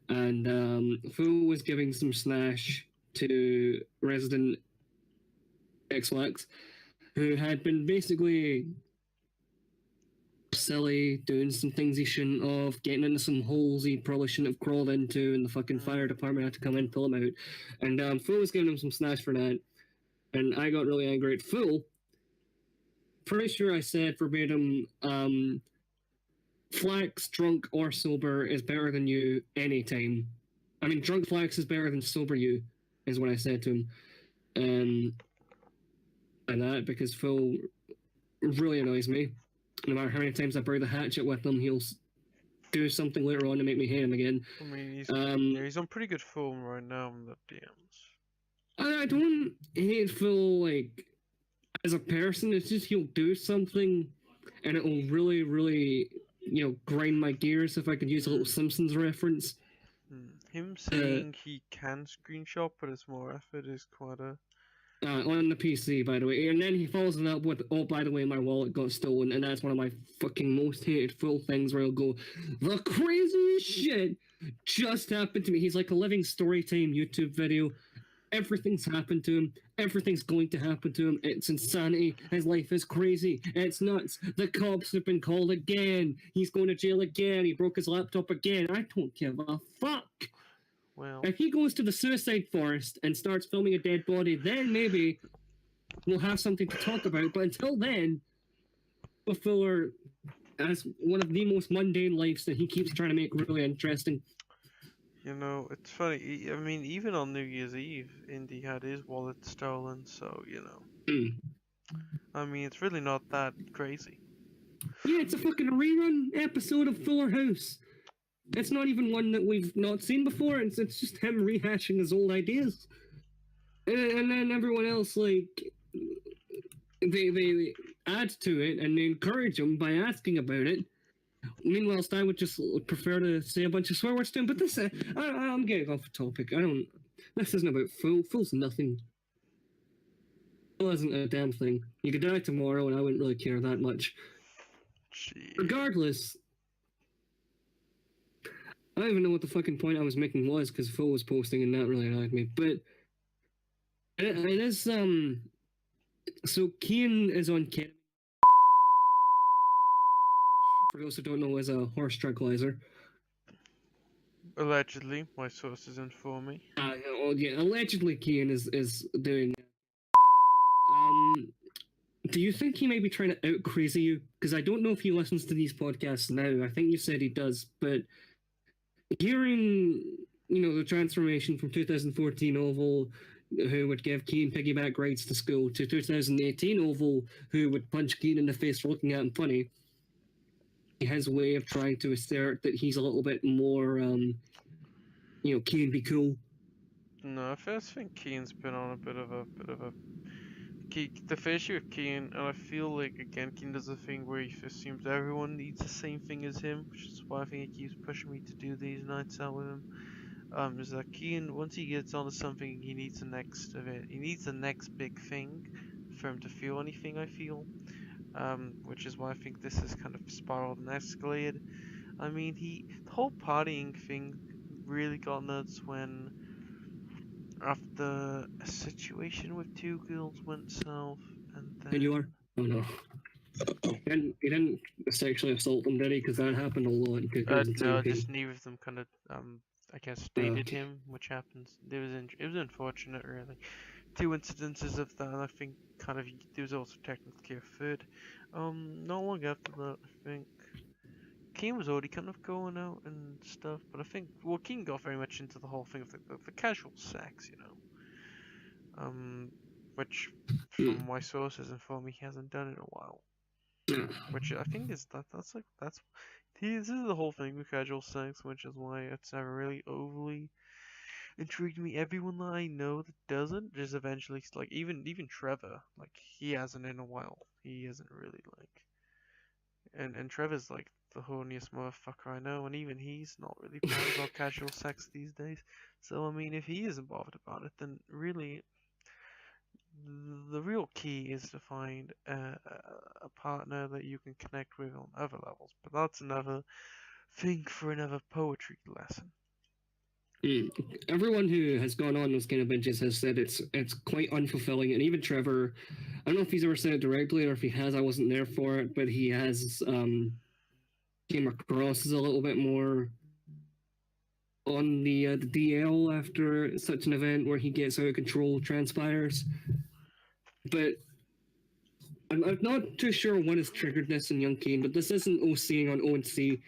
B: and Phil was giving some snash to resident X-Lax, who had been basically silly, doing some things he shouldn't have, getting into some holes he probably shouldn't have crawled into, and the fucking fire department had to come in and pull him out. And Phil was giving him some snash for that, and I got really angry at Phil. Pretty sure I said verbatim, Flax, drunk or sober, is better than you anytime. I mean, drunk Flax is better than sober you, is what I said to him. And that, because Phil really annoys me. No matter how many times I bury the hatchet with him, he'll do something later on to make me hate him again.
F: I mean, he's on pretty good form right now in the DMs.
B: I don't hate Phil, like, as a person. It's just he'll do something, and it'll really, really, grind my gears, if I could use a little Simpsons reference.
F: Him saying he can screenshot, but it's more effort, is quite a...
B: on the PC, by the way. And then he follows it up with, oh, by the way, my wallet got stolen, and that's one of my fucking most hated Phil things, where he'll go, the craziest shit just happened to me. He's like a living storytime YouTube video. Everything's happened to him. Everything's going to happen to him. It's insanity. His life is crazy. It's nuts. The cops have been called again. He's going to jail again. He broke his laptop again. I don't give a fuck.
F: Well,
B: if he goes to the suicide forest and starts filming a dead body, then maybe we'll have something to talk about. But until then, Phil has one of the most mundane lives that he keeps trying to make really interesting.
F: It's funny. I mean, even on New Year's Eve, Indy had his wallet stolen, so, I mean, it's really not that crazy.
B: Yeah, it's a fucking rerun episode of Fuller House. It's not even one that we've not seen before. It's just him rehashing his old ideas. And then everyone else, like, they add to it and they encourage him by asking about it. Meanwhile, I would just prefer to say a bunch of swear words to him. But this, I'm getting off the topic. This isn't about Phil. Phil's nothing. Phil isn't a damn thing. You could die tomorrow and I wouldn't really care that much.
F: Gee.
B: Regardless, I don't even know what the fucking point I was making was because Phil was posting and that really annoyed me. But it is so Kian is on Ketamine. For those who don't know, is a horse tranquilizer.
F: Allegedly, my sources inform me.
B: Yeah, allegedly Kian is doing. Do you think he may be trying to out crazy you? Because I don't know if he listens to these podcasts now. I think you said he does, but hearing the transformation from 2014 Oval, who would give Keen piggyback rides to school, to 2018 Oval, who would punch Keen in the face for looking at him funny. His way of trying to assert that he's a little bit more, Keen be cool.
F: No, I first think Keane's been on a bit of a the issue with Keane, and I feel like again Keane does a thing where he assumes everyone needs the same thing as him, which is why I think he keeps pushing me to do these nights out with him. Is that Keane, once he gets onto something, he needs the next of it. He needs the next big thing for him to feel anything. I feel, which is why I think this has kind of spiraled and escalated. I mean, the whole partying thing really got nuts when, after a situation with two girls went south, and then...
B: And you are? Oh no. He didn't sexually assault them, did he? Because that happened a lot in 2017.
F: No, just neither of them kind of, I guess, dated him, which happens. It was unfortunate, really. Two incidences of that, and I think kind of there was also technically a third. Not long after that, I think Keane was already kind of going out and stuff, but I think Keane got very much into the whole thing of the casual sex, which from my sources inform me he hasn't done in a while. Which I think is this is the whole thing with casual sex, which is why it's never really overly intrigued me. Everyone that I know that doesn't just eventually, like, even Trevor, like, he hasn't in a while. He isn't really like, and Trevor's like the horniest motherfucker I know, and even he's not really bothered about casual sex these days. So I mean, if he isn't bothered about it, then really the real key is to find a partner that you can connect with on other levels. But that's another thing for another poetry lesson.
B: Everyone who has gone on those kind of binges has said it's quite unfulfilling, and even Trevor, I don't know if he's ever said it directly or if he has. I wasn't there for it, but he has came across as a little bit more on the DL after such an event where he gets out of control, transpires. But I'm not too sure what has triggered this in young Kane, but this isn't OCing on ONC.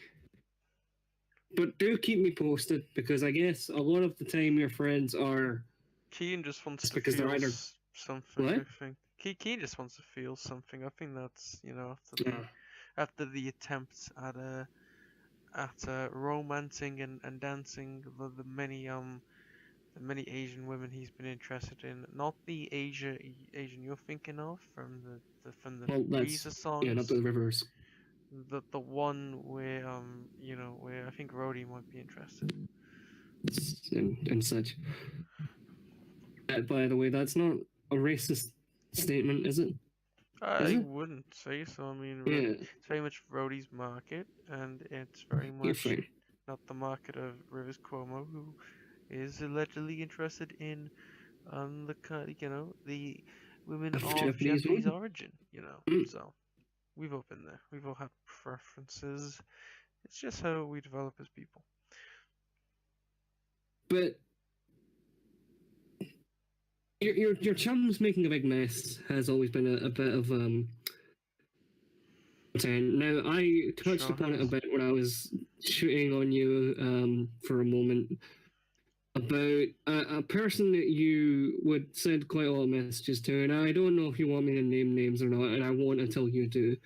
B: But do keep me posted, because I guess a lot of the time your friends are...
F: Keane just wants to
B: because
F: feel
B: they're either...
F: something,
B: What?
F: I think. Keane just wants to feel something. I think that's, after the attempts at romancing and dancing the many Asian women he's been interested in, not the Asian you're thinking of from the Visa songs.
B: Yeah, not the Rivers.
F: The one where where I think Rhodey might be interested.
B: And such. By the way, that's not a racist statement, is it?
F: I wouldn't say so. I mean, it's very much Rhodey's market, and it's very much not the market of Rivers Cuomo, who is allegedly interested in the women of Japanese origin. So we've all been there. We've all had preferences. It's just how we develop as people.
B: But your chum's making a big mess has always been a bit of Now I touched upon it a bit when I was shooting on you for a moment about a person that you would send quite a lot of messages to, and I don't know if you want me to name names or not, and I won't until you do.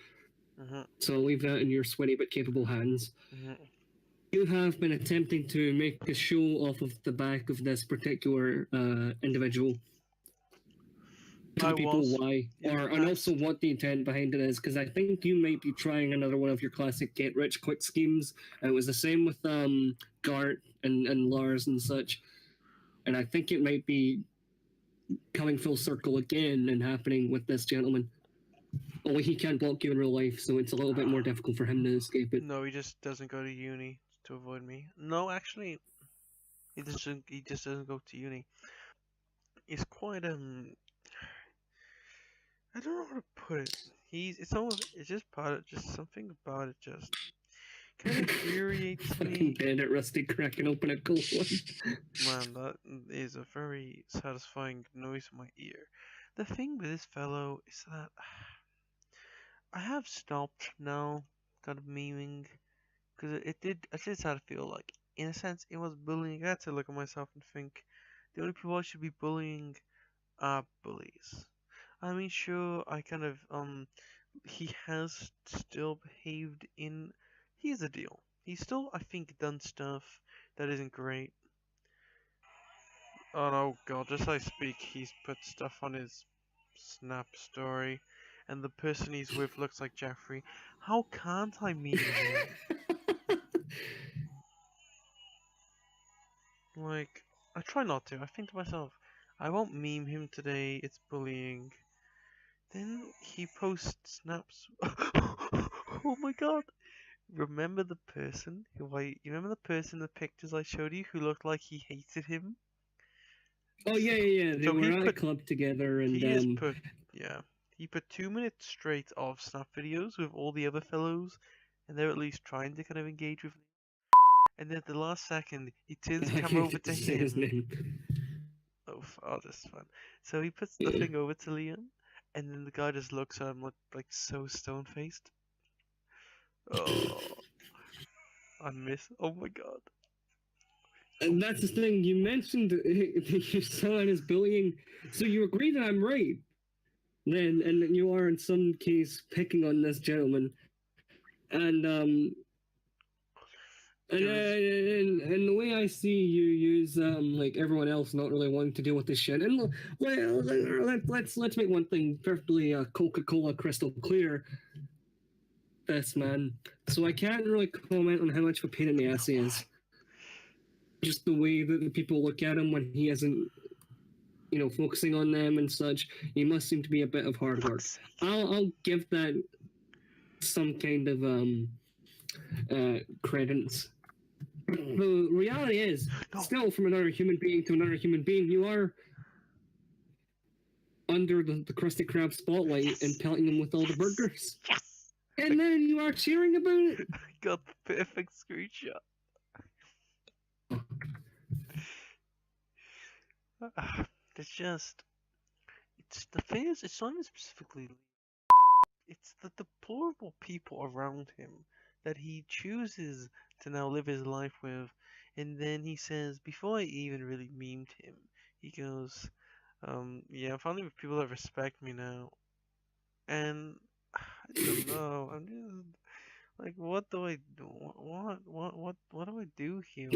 B: So I'll leave that in your sweaty but capable hands. You have been attempting to make a show off of the back of this particular individual. Tell people why, and also what the intent behind it is, because I think you might be trying another one of your classic get-rich-quick schemes. It was the same with Gart and Lars and such, and I think it might be coming full circle again and happening with this gentleman. Only he can't block you in real life, so it's a little bit more difficult for him to escape it.
F: No, he just doesn't go to uni to avoid me. No, actually, he just doesn't go to uni. He's quite I don't know how to put it. It's just part of just something about it just kind of infuriates
B: Fucking
F: me.
B: Bandit Rusty cracking open a cold one.
F: Man, that is a very satisfying noise in my ear. The thing with this fellow is that I have stopped now, kind of memeing, because I did start to feel like, in a sense, it was bullying. I had to look at myself and think, the only people I should be bullying are bullies. I mean, sure, I kind of, he has still behaved in, here's the deal. He's still, I think, done stuff that isn't great. Oh no, God, just as I speak, he's put stuff on his Snap story, and the person he's with looks like Jeffrey. How can't I meme him? Like, I try not to. I think to myself, I won't meme him today, it's bullying. Then he posts snaps. Oh my god! Remember the person you remember the person in the pictures I showed you who looked like he hated him?
B: Oh yeah. They
F: So
B: were
F: he
B: at a
F: put-
B: club together, and
F: He put 2 minutes straight of snap videos with all the other fellows, and they're at least trying to kind of engage with. And then at the last second, he turns the camera over to
B: Say his
F: him.
B: name.
F: Oh, this is fun. So he puts the thing over to Liam, and then the guy just looks at him like so stone faced. Oh, I miss. Oh my god.
B: And that's the thing, you mentioned your son is bullying, so you agree that I'm right. Then, and you are in some case picking on this gentleman. And, and the way I see you use like everyone else not really wanting to deal with this shit. And let's make one thing perfectly Coca-Cola crystal clear. This man. So I can't really comment on how much of a pain in the ass he is. Just the way that the people look at him when he isn't, focusing on them and such. He must seem to be a bit of hard work. I'll give that some kind of credence. The reality is, still from another human being to another human being, you are under the Krusty Krab spotlight and pelting them with all the burgers.
F: Yes!
B: And then you are cheering about it.
F: I got the perfect screenshot. The thing is, it's not even specifically. It's the deplorable people around him that he chooses to now live his life with, and then he says, before I even really memed him, he goes, yeah, I'm finally with people that respect me now. And I don't know, I'm just like, what do I do? What do I do here?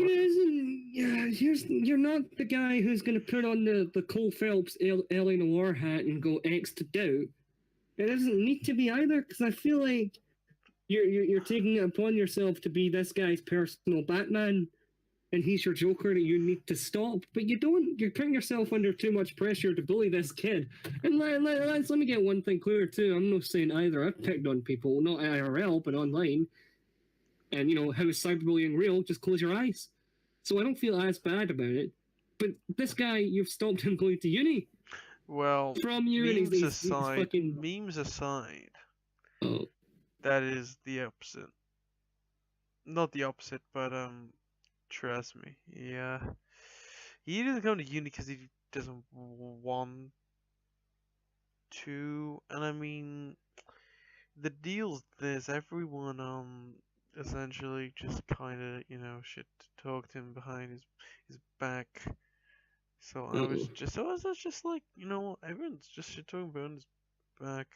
B: You're not the guy who's going to put on the Cole Phelps L.A. Noir hat and go X to doubt. It doesn't need to be either, because I feel like you're taking it upon yourself to be this guy's personal Batman, and he's your Joker that you need to stop. But you don't. You're putting yourself under too much pressure to bully this kid. And let me get one thing clear too. I'm not saying either. I've picked on people, not IRL, but online. And how is cyberbullying real? Just close your eyes. So I don't feel as bad about it. But this guy, you've stopped him going to uni.
F: Well,
B: From you,
F: memes
B: he's
F: aside,
B: fucking...
F: memes aside,
B: oh.
F: That is the opposite. Not the opposite, but trust me, yeah. He doesn't come to uni because he doesn't want to, and I mean, the deal's this: everyone essentially just kind of shit talked him behind his back. So I was just like, everyone's just shit talking behind his back.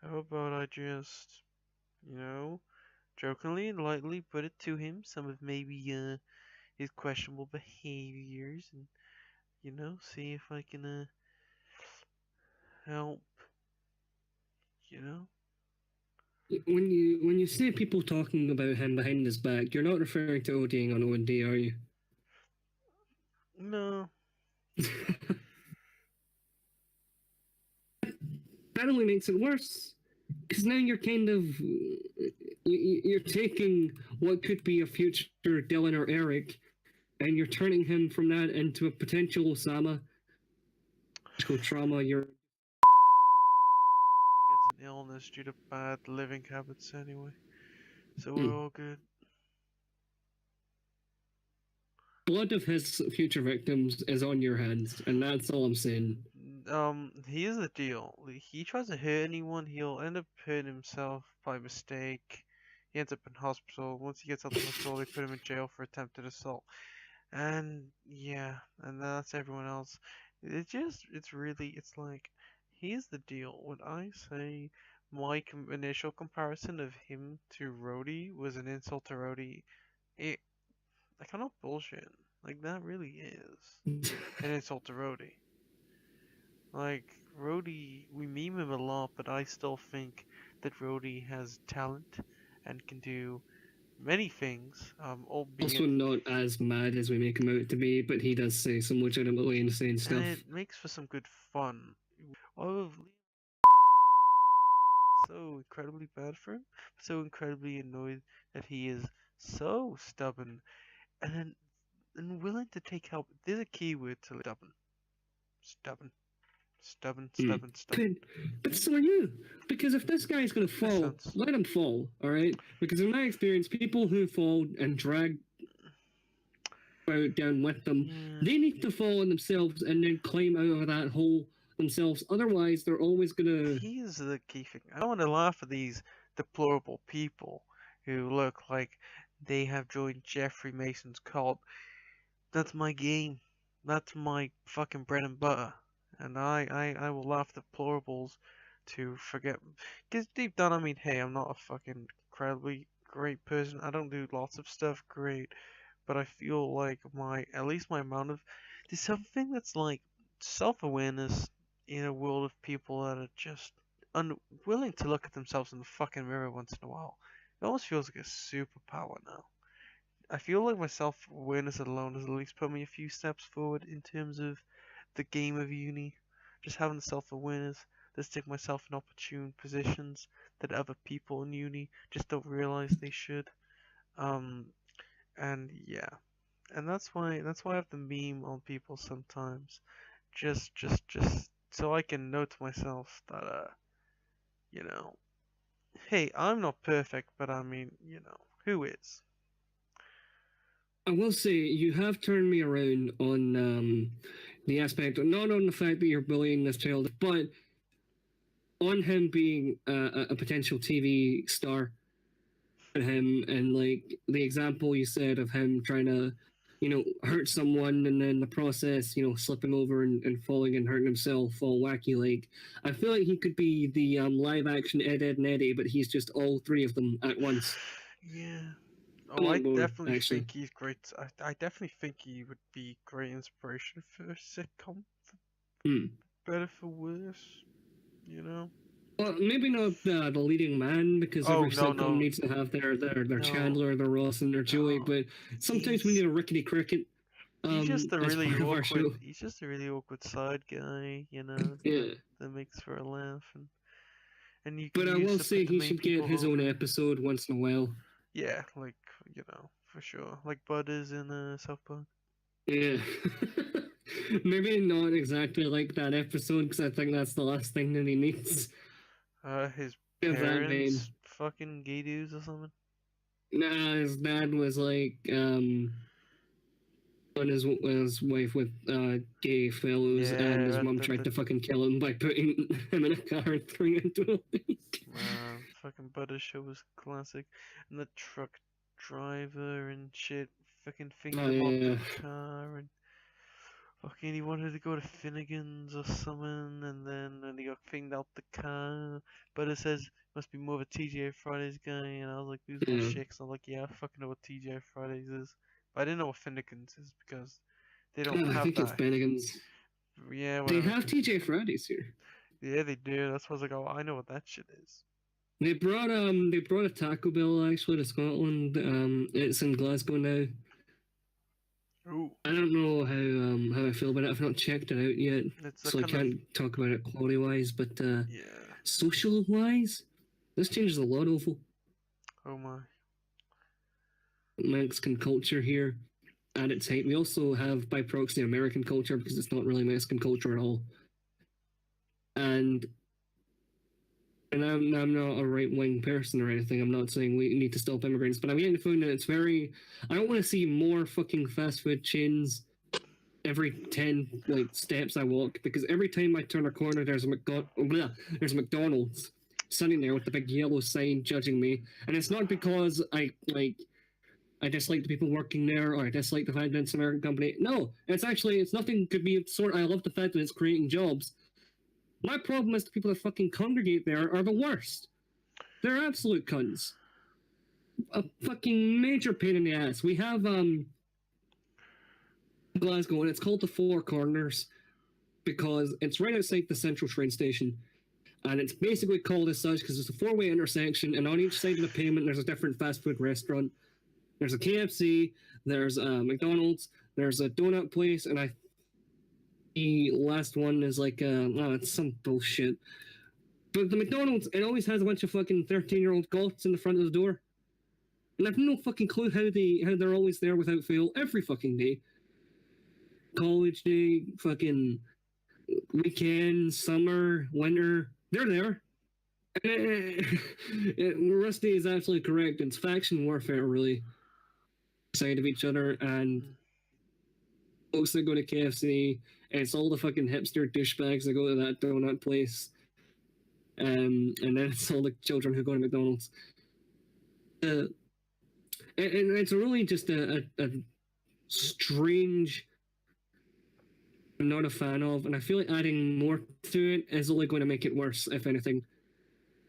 F: How about I just, jokingly and lightly put it to him, some of maybe his questionable behaviors, and see if I can help.
B: When you say people talking about him behind his back, you're not referring to OD'ing on OD, are you?
F: No.
B: That only makes it worse. because now you're kind of you're taking what could be a future Dylan or Eric, and you're turning him from that into a potential Osama. Trauma. You're.
F: He gets an illness due to bad living habits anyway, so we're all good.
B: Blood of his future victims is on your hands, and that's all I'm saying.
F: Here's the deal. He tries to hurt anyone, he'll end up hurting himself by mistake. He ends up in hospital. Once he gets out of the hospital, they put him in jail for attempted assault. And yeah, and that's everyone else. It's like, here's the deal. When I say my initial comparison of him to Rhodey was an insult to Rhodey, I cannot bullshit. Like, that really is an insult to Rhodey. Like, Rhodey, we meme him a lot, but I still think that Rhodey has talent and can do many things. Albeit
B: also not as mad as we make him out to be, but he does say some legitimately insane stuff.
F: And it makes for some good fun. So incredibly bad for him, so incredibly annoyed that he is so stubborn and willing to take help. There's a key word to stubborn. Stubborn.
B: But so are you. Because if this guy's gonna fall, let him fall, alright? Because in my experience, people who fall and drag down with them, they need to fall on themselves and then climb out of that hole themselves. Otherwise, they're always gonna...
F: Here's the key thing. I don't want to laugh at these deplorable people who look like they have joined Jeffrey Mason's cult. That's my game. That's my fucking bread and butter. And I will laugh at deplorables to forget. Because deep down, I mean, hey, I'm not a fucking incredibly great person. I don't do lots of stuff great. But I feel like at least my amount of, there's something that's like self-awareness in a world of people that are just unwilling to look at themselves in the fucking mirror once in a while. It almost feels like a superpower now. I feel like my self-awareness alone has at least put me a few steps forward in terms of the game of uni. Just having the self-awareness to stick myself in opportune positions that other people in uni just don't realize they should. And yeah, and that's why I have to meme on people sometimes, just so I can note to myself that you know, hey, I'm not perfect, but I mean, you know, who is?
B: I will say you have turned me around on the aspect, not on the fact that you're bullying this child, but on him being a potential TV star. Him and like the example you said of him trying to, hurt someone and then the process, slipping over and falling and hurting himself all wacky. Like, I feel like he could be the live action Ed, Ed and Eddie, but he's just all three of them at once.
F: Yeah. Oh, I definitely think he's great. I definitely think he would be great inspiration for a sitcom. Better for worse, you know.
B: Well, maybe not the leading man, because every sitcom needs to have their Chandler, their Ross, and their Joey. But sometimes we need a rickety cricket.
F: He's just a really awkward. He's just a really awkward side guy, you know.
B: Yeah.
F: That makes for a laugh, and you.
B: But I will say he should get his own episode once in a while.
F: Yeah, like, for sure, like Bud is in South Park.
B: Yeah. Maybe not exactly like that episode, because I think that's the last thing that he needs.
F: His parents fucking gay dudes or something?
B: Nah, his dad was like, on his wife with gay fellows, and his mom tried to fucking kill him by putting him in a car and throwing him into a lake.
F: Fucking Butter Show was classic. And the truck driver and shit fucking fingered him off the car, and fucking he wanted to go to Finnegan's or something, and then he got finged out the car. But it says must be more of a TGI Fridays guy, and I was like, who's my shit? So I'm like, yeah, I fucking know what TGI Fridays is. But I didn't know what Finnegan's is because they don't have that.
B: I think it's Finnegan's.
F: Yeah,
B: whatever. They have TGI Fridays here.
F: Yeah, they do. That's why I was like, oh, I know what that shit is.
B: They brought a Taco Bell actually to Scotland. It's in Glasgow now.
F: Ooh.
B: I don't know how I feel about it. I've not checked it out yet, so I can't talk about it quality wise. But social wise, This changes a lot, Opal.
F: Oh my.
B: Mexican culture here at its height. We also have by proxy American culture because it's not really Mexican culture at all. And I'm not a right wing person or anything. I'm not saying we need to stop immigrants, but I'm getting the feeling that it's very. I don't want to see more fucking fast food chains every 10 steps I walk, because every time I turn a corner there's a McDonald's sitting there with the big yellow sign judging me, and it's not because I dislike the people working there or I dislike the fact that it's an American company. No, it's nothing could be sort. I love the fact that it's creating jobs. My problem is the people that fucking congregate there are the worst. They're absolute cunts. A fucking major pain in the ass. We have Glasgow, and it's called the Four Corners because it's right outside the central train station, and it's basically called as such because it's a four-way intersection, and on each side of the pavement there's a different fast food restaurant. There's a KFC, there's a McDonald's, there's a donut place, and the last one is like it's some bullshit. But the McDonald's, it always has a bunch of fucking 13-year-old goths in the front of the door, and I've no fucking clue how they're always there without fail every fucking day. College day, fucking weekend, summer, winter, they're there. Rusty is absolutely correct. It's faction warfare, really, side of each other, and folks that go to KFC, and it's all the fucking hipster douchebags that go to that donut place, and then it's all the children who go to McDonald's. And it's really just a strange. I'm not a fan of, and I feel like adding more to it is only going to make it worse, if anything.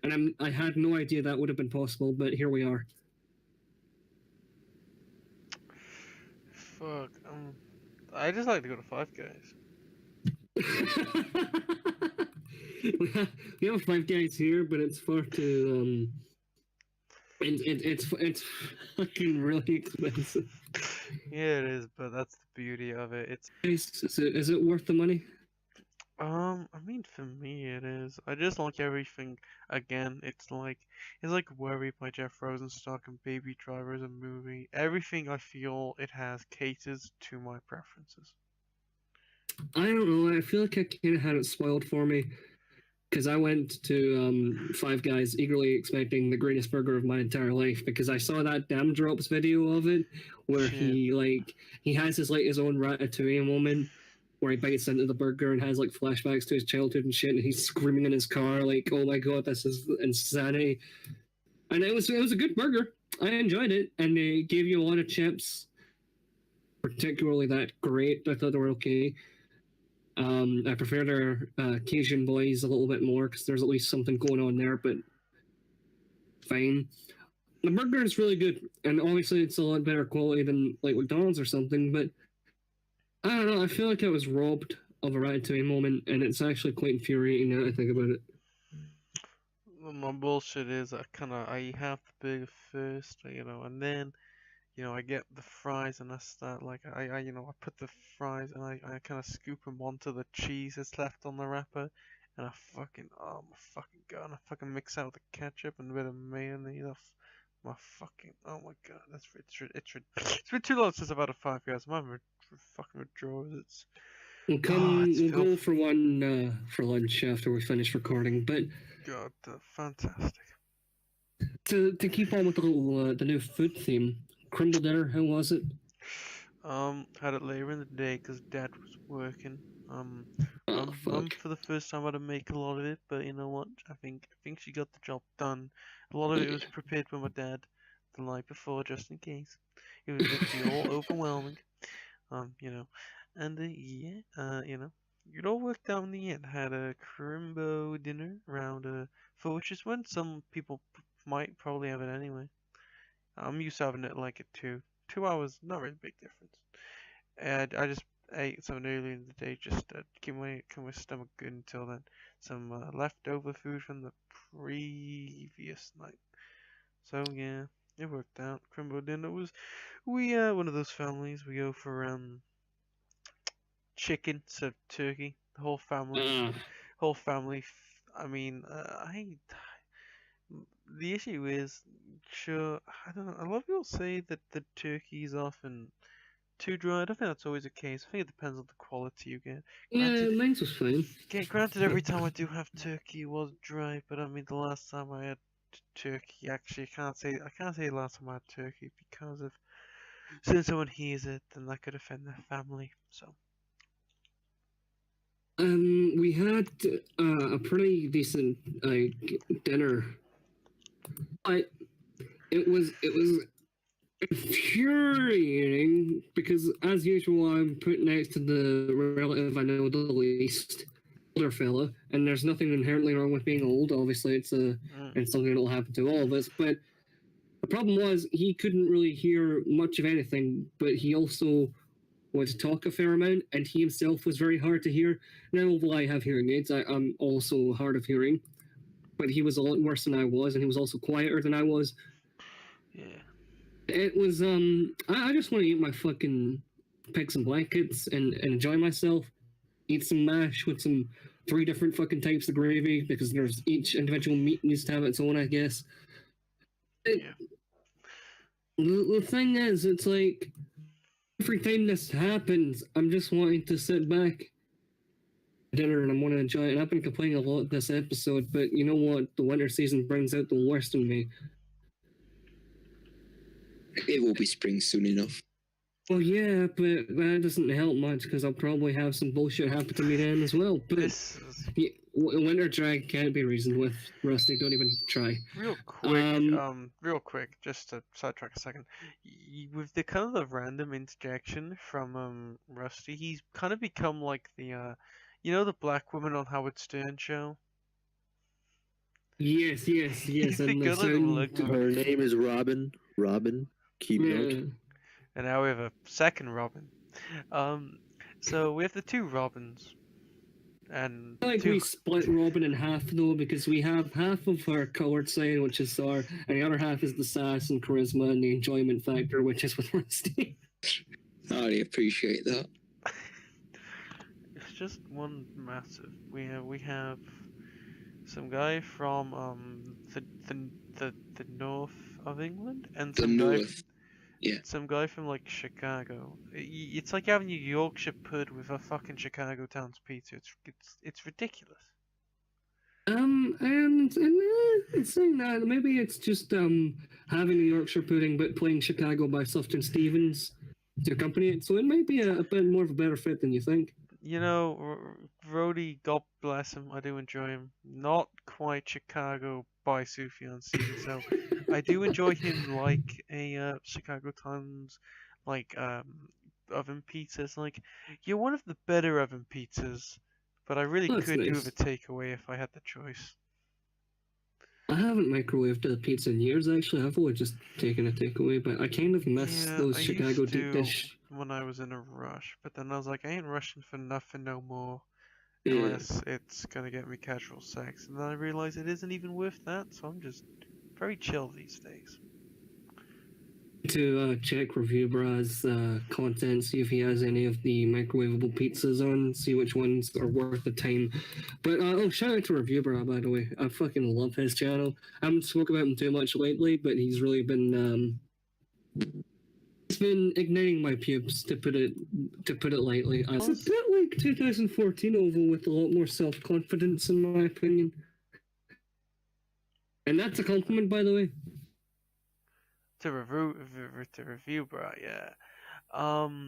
B: And I had no idea that would have been possible, but here we are.
F: Fuck. I just like to go to Five Guys.
B: We have Five Guys here, but it's far too it's fucking really expensive.
F: Yeah, it is, but that's the beauty of it.
B: Is it worth the money?
F: I mean, for me it is. I just like everything. Again, it's like Worry by Jeff Rosenstock and Baby Driver as a movie. Everything I feel it has caters to my preferences.
B: I don't know. I feel like I kind of had it spoiled for me because I went to Five Guys eagerly expecting the greatest burger of my entire life, because I saw that Damn Drops video of it where he has his own Ratatouille moment where he bites into the burger and has like flashbacks to his childhood and shit, and he's screaming in his car like, "Oh my god, this is insanity!" And it was a good burger. I enjoyed it, and they gave you a lot of chips, particularly that great. I thought they were okay. I prefer their Cajun boys a little bit more because there's at least something going on there, but fine. The burger is really good, and obviously it's a lot better quality than like McDonald's or something, but I don't know, I feel like I was robbed of a Ratatouille moment, and it's actually quite infuriating now that I think about it.
F: My bullshit is I have the burger first, and then I get the fries, and I start I put the fries and I kind of scoop them onto the cheese that's left on the wrapper, and I fucking oh my fucking god, and I fucking mix out the ketchup and a bit of mayonnaise. My fucking oh my god, it's been too long since I've had a Five Guys. I'm fucking withdrawals.
B: We'll go for one for lunch after we finish recording, but
F: God, fantastic.
B: To keep on with the new food theme. Crumble dinner, how was it?
F: Had it later in the day because Dad was working. Mum for the first time had to make a lot of it, but you know what? I think she got the job done. A lot of it was prepared by my dad the night before, just in case. It was literally all overwhelming. And it all worked out in the end. Had a crimbo dinner around 4, which is when some people might probably have it anyway. I'm used to having it like at 2. 2 hours, not really a big difference. And I just ate something earlier in the day just to keep my stomach good until then. Some leftover food from the previous night. So yeah, it worked out. Crimbo dinner we one of those families we go for chicken instead of turkey. The whole family. I mean, the issue is, sure, I don't know. A lot of people say that the turkey is often too dry. I don't think that's always the case. I think it depends on the quality you get.
B: Yeah,
F: Granted,
B: mine was fine.
F: granted, every time I do have turkey, it was dry. But I mean, the last time I had turkey, actually, I can't say the last time I had turkey because of since someone hears it, then that could offend their family. So.
B: We had a pretty decent dinner. It was infuriating because, as usual, I'm put next to the relative I know the least, older fella, and there's nothing inherently wrong with being old. Obviously, it's something that'll happen to all of us. But the problem was he couldn't really hear much of anything, but he also would talk a fair amount, and he himself was very hard to hear. Now, although I have hearing aids, I'm also hard of hearing, but he was a lot worse than I was, and he was also quieter than I was.
F: Yeah.
B: It was, I just want to eat my fucking pigs and blankets and enjoy myself. Eat some mash with some 3 different fucking types of gravy, because there's each individual meat needs to have its own, I guess.
F: Yeah.
B: The thing is, it's like, every time this happens, I'm just wanting to sit back at dinner and I'm want to enjoy it. And I've been complaining a lot this episode, but you know what? The winter season brings out the worst in me.
G: It will be spring soon enough.
B: Well, yeah, but that doesn't help much because I'll probably have some bullshit happen to me then as well. But winter drag can't be reasoned with. Rusty, don't even try.
F: Real quick, just to sidetrack a second. With the kind of the random interjection from Rusty, he's kind of become like the the black woman on Howard Stern show.
B: Yes. And
C: her name is Robin. Robin, keep note.
F: And now we have a second Robin. So we have the 2 Robins. And
B: I think we split Robin in half though, because we have half of her colored side, which is Sar, and the other half is the sass and charisma and the enjoyment factor, which is with Rusty.
G: I appreciate that.
F: It's just one massive. We have some guy from the north of England and some guy from like Chicago. It's like having a Yorkshire pud with a fucking Chicago Town's pizza. It's ridiculous.
B: And saying that, maybe it's just having a Yorkshire pudding but playing Chicago by Sufton Stevens to accompany it. So it might be a bit more of a better fit than you think.
F: You know, Rhodey, God bless him, I do enjoy him. Not quite Chicago by Sufjan Stevens, so I do enjoy him like a Chicago Times, like oven pizzas. Like, you're one of the better oven pizzas, but I really could do with a takeaway if I had the choice.
B: I haven't microwaved a pizza in years, actually. I've always just taken a takeaway, but I kind of miss those Chicago deep dish.
F: When I was in a rush, but then I was like, I ain't rushing for nothing no more, unless it's gonna get me casual sex. And then I realized it isn't even worth that, so I'm just very chill these days.
B: To check Review Bra's content, see if he has any of the microwavable pizzas on, see which ones are worth the time. But shout out to Review Bra, by the way. I fucking love his channel. I haven't spoken about him too much lately, but he's really been it's been igniting my pubes, to put it lightly. It's a bit like 2014 Oval with a lot more self-confidence, in my opinion. And that's a compliment, by the way.
F: To review, bro, yeah. I've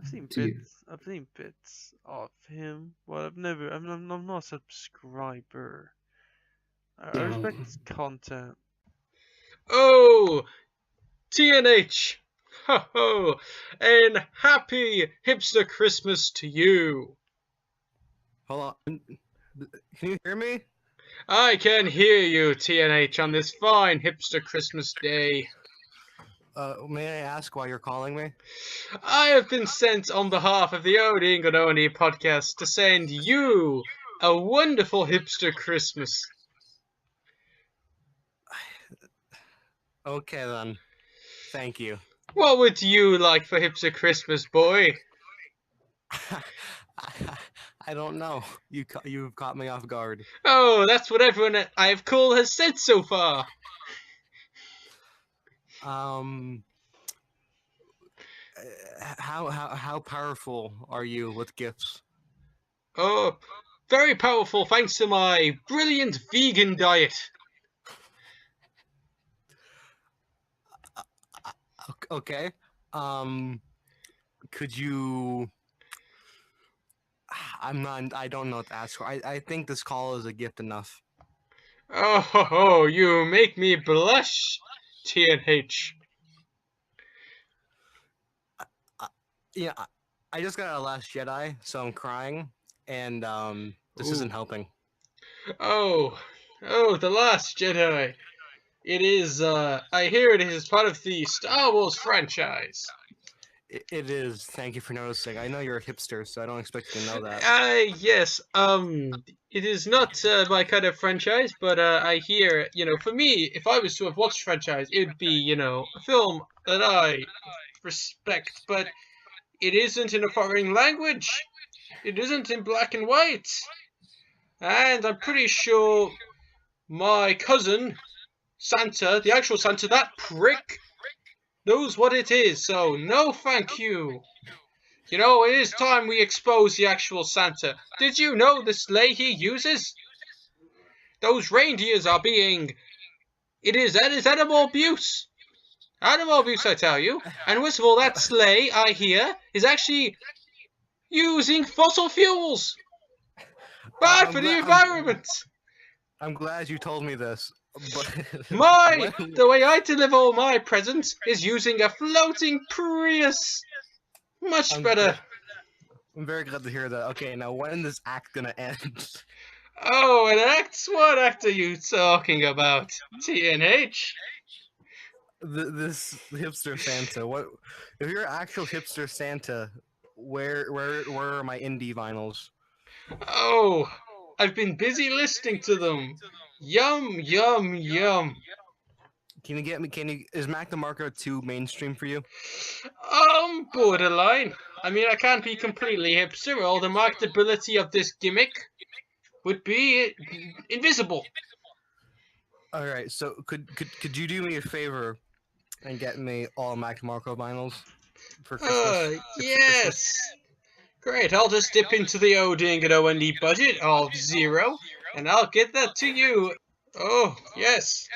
F: seen bits of him. Well, I'm not a subscriber. I respect his content.
A: Oh, TNH! Ho ho! And happy Hipster Christmas to you!
J: Hold on. Can you hear me?
A: I can hear you, TNH, on this fine Hipster Christmas day.
J: May I ask why you're calling me?
A: I have been sent on behalf of the OD'ing podcast to send you a wonderful Hipster Christmas.
J: Okay then. Thank you.
A: What would you like for Hipster Christmas, boy?
J: I don't know. You've caught me off guard.
A: Oh, that's what everyone I have called has said so far.
J: Um, how powerful are you with gifts?
A: Oh, very powerful thanks to my brilliant vegan diet.
J: Okay. Could you? I'm not. I don't know what to ask for. I think this call is a gift enough.
A: Oh, you make me blush, TNH.
J: Yeah, I just got a Last Jedi, so I'm crying, and this isn't helping.
A: Oh, The Last Jedi. It is, I hear it is part of the Star Wars franchise.
J: It is. Thank you for noticing. I know you're a hipster, so I don't expect you to know that.
A: Yes, it is not my kind of franchise, but I hear, for me, if I was to have watched franchise, it would be, a film that I respect, but it isn't in a foreign language. It isn't in black and white. And I'm pretty sure my cousin, Santa, the actual Santa, that prick, knows what it is, so no thank you. It is time we expose the actual Santa. Did you know the sleigh he uses? Those reindeers are being... That is animal abuse. Animal abuse, I tell you. And worst of all, that sleigh, I hear, is actually using fossil fuels. Bad for the environment.
J: I'm glad you told me this. But
A: The way I deliver all my presents is using a floating Prius. Much better.
J: I'm very glad to hear that. Okay, now when is this act gonna end?
A: Oh, an act? What act are you talking about? TNH?
J: This hipster Santa. What? If you're actual hipster Santa, where are my indie vinyls?
A: Oh, I've been busy listening to them. Yum, yum, yum.
J: Can you get me? Is Mac DeMarco too mainstream for you?
A: Borderline. I mean, I can't be completely hipster, or the marketability of this gimmick would be invisible.
J: All right. So could you do me a favor and get me all Mac DeMarco vinyls for Christmas?
A: Yes. Great. I'll just dip into the OD'ing and OND budget of 0, and I'll get that to you. Oh, yes.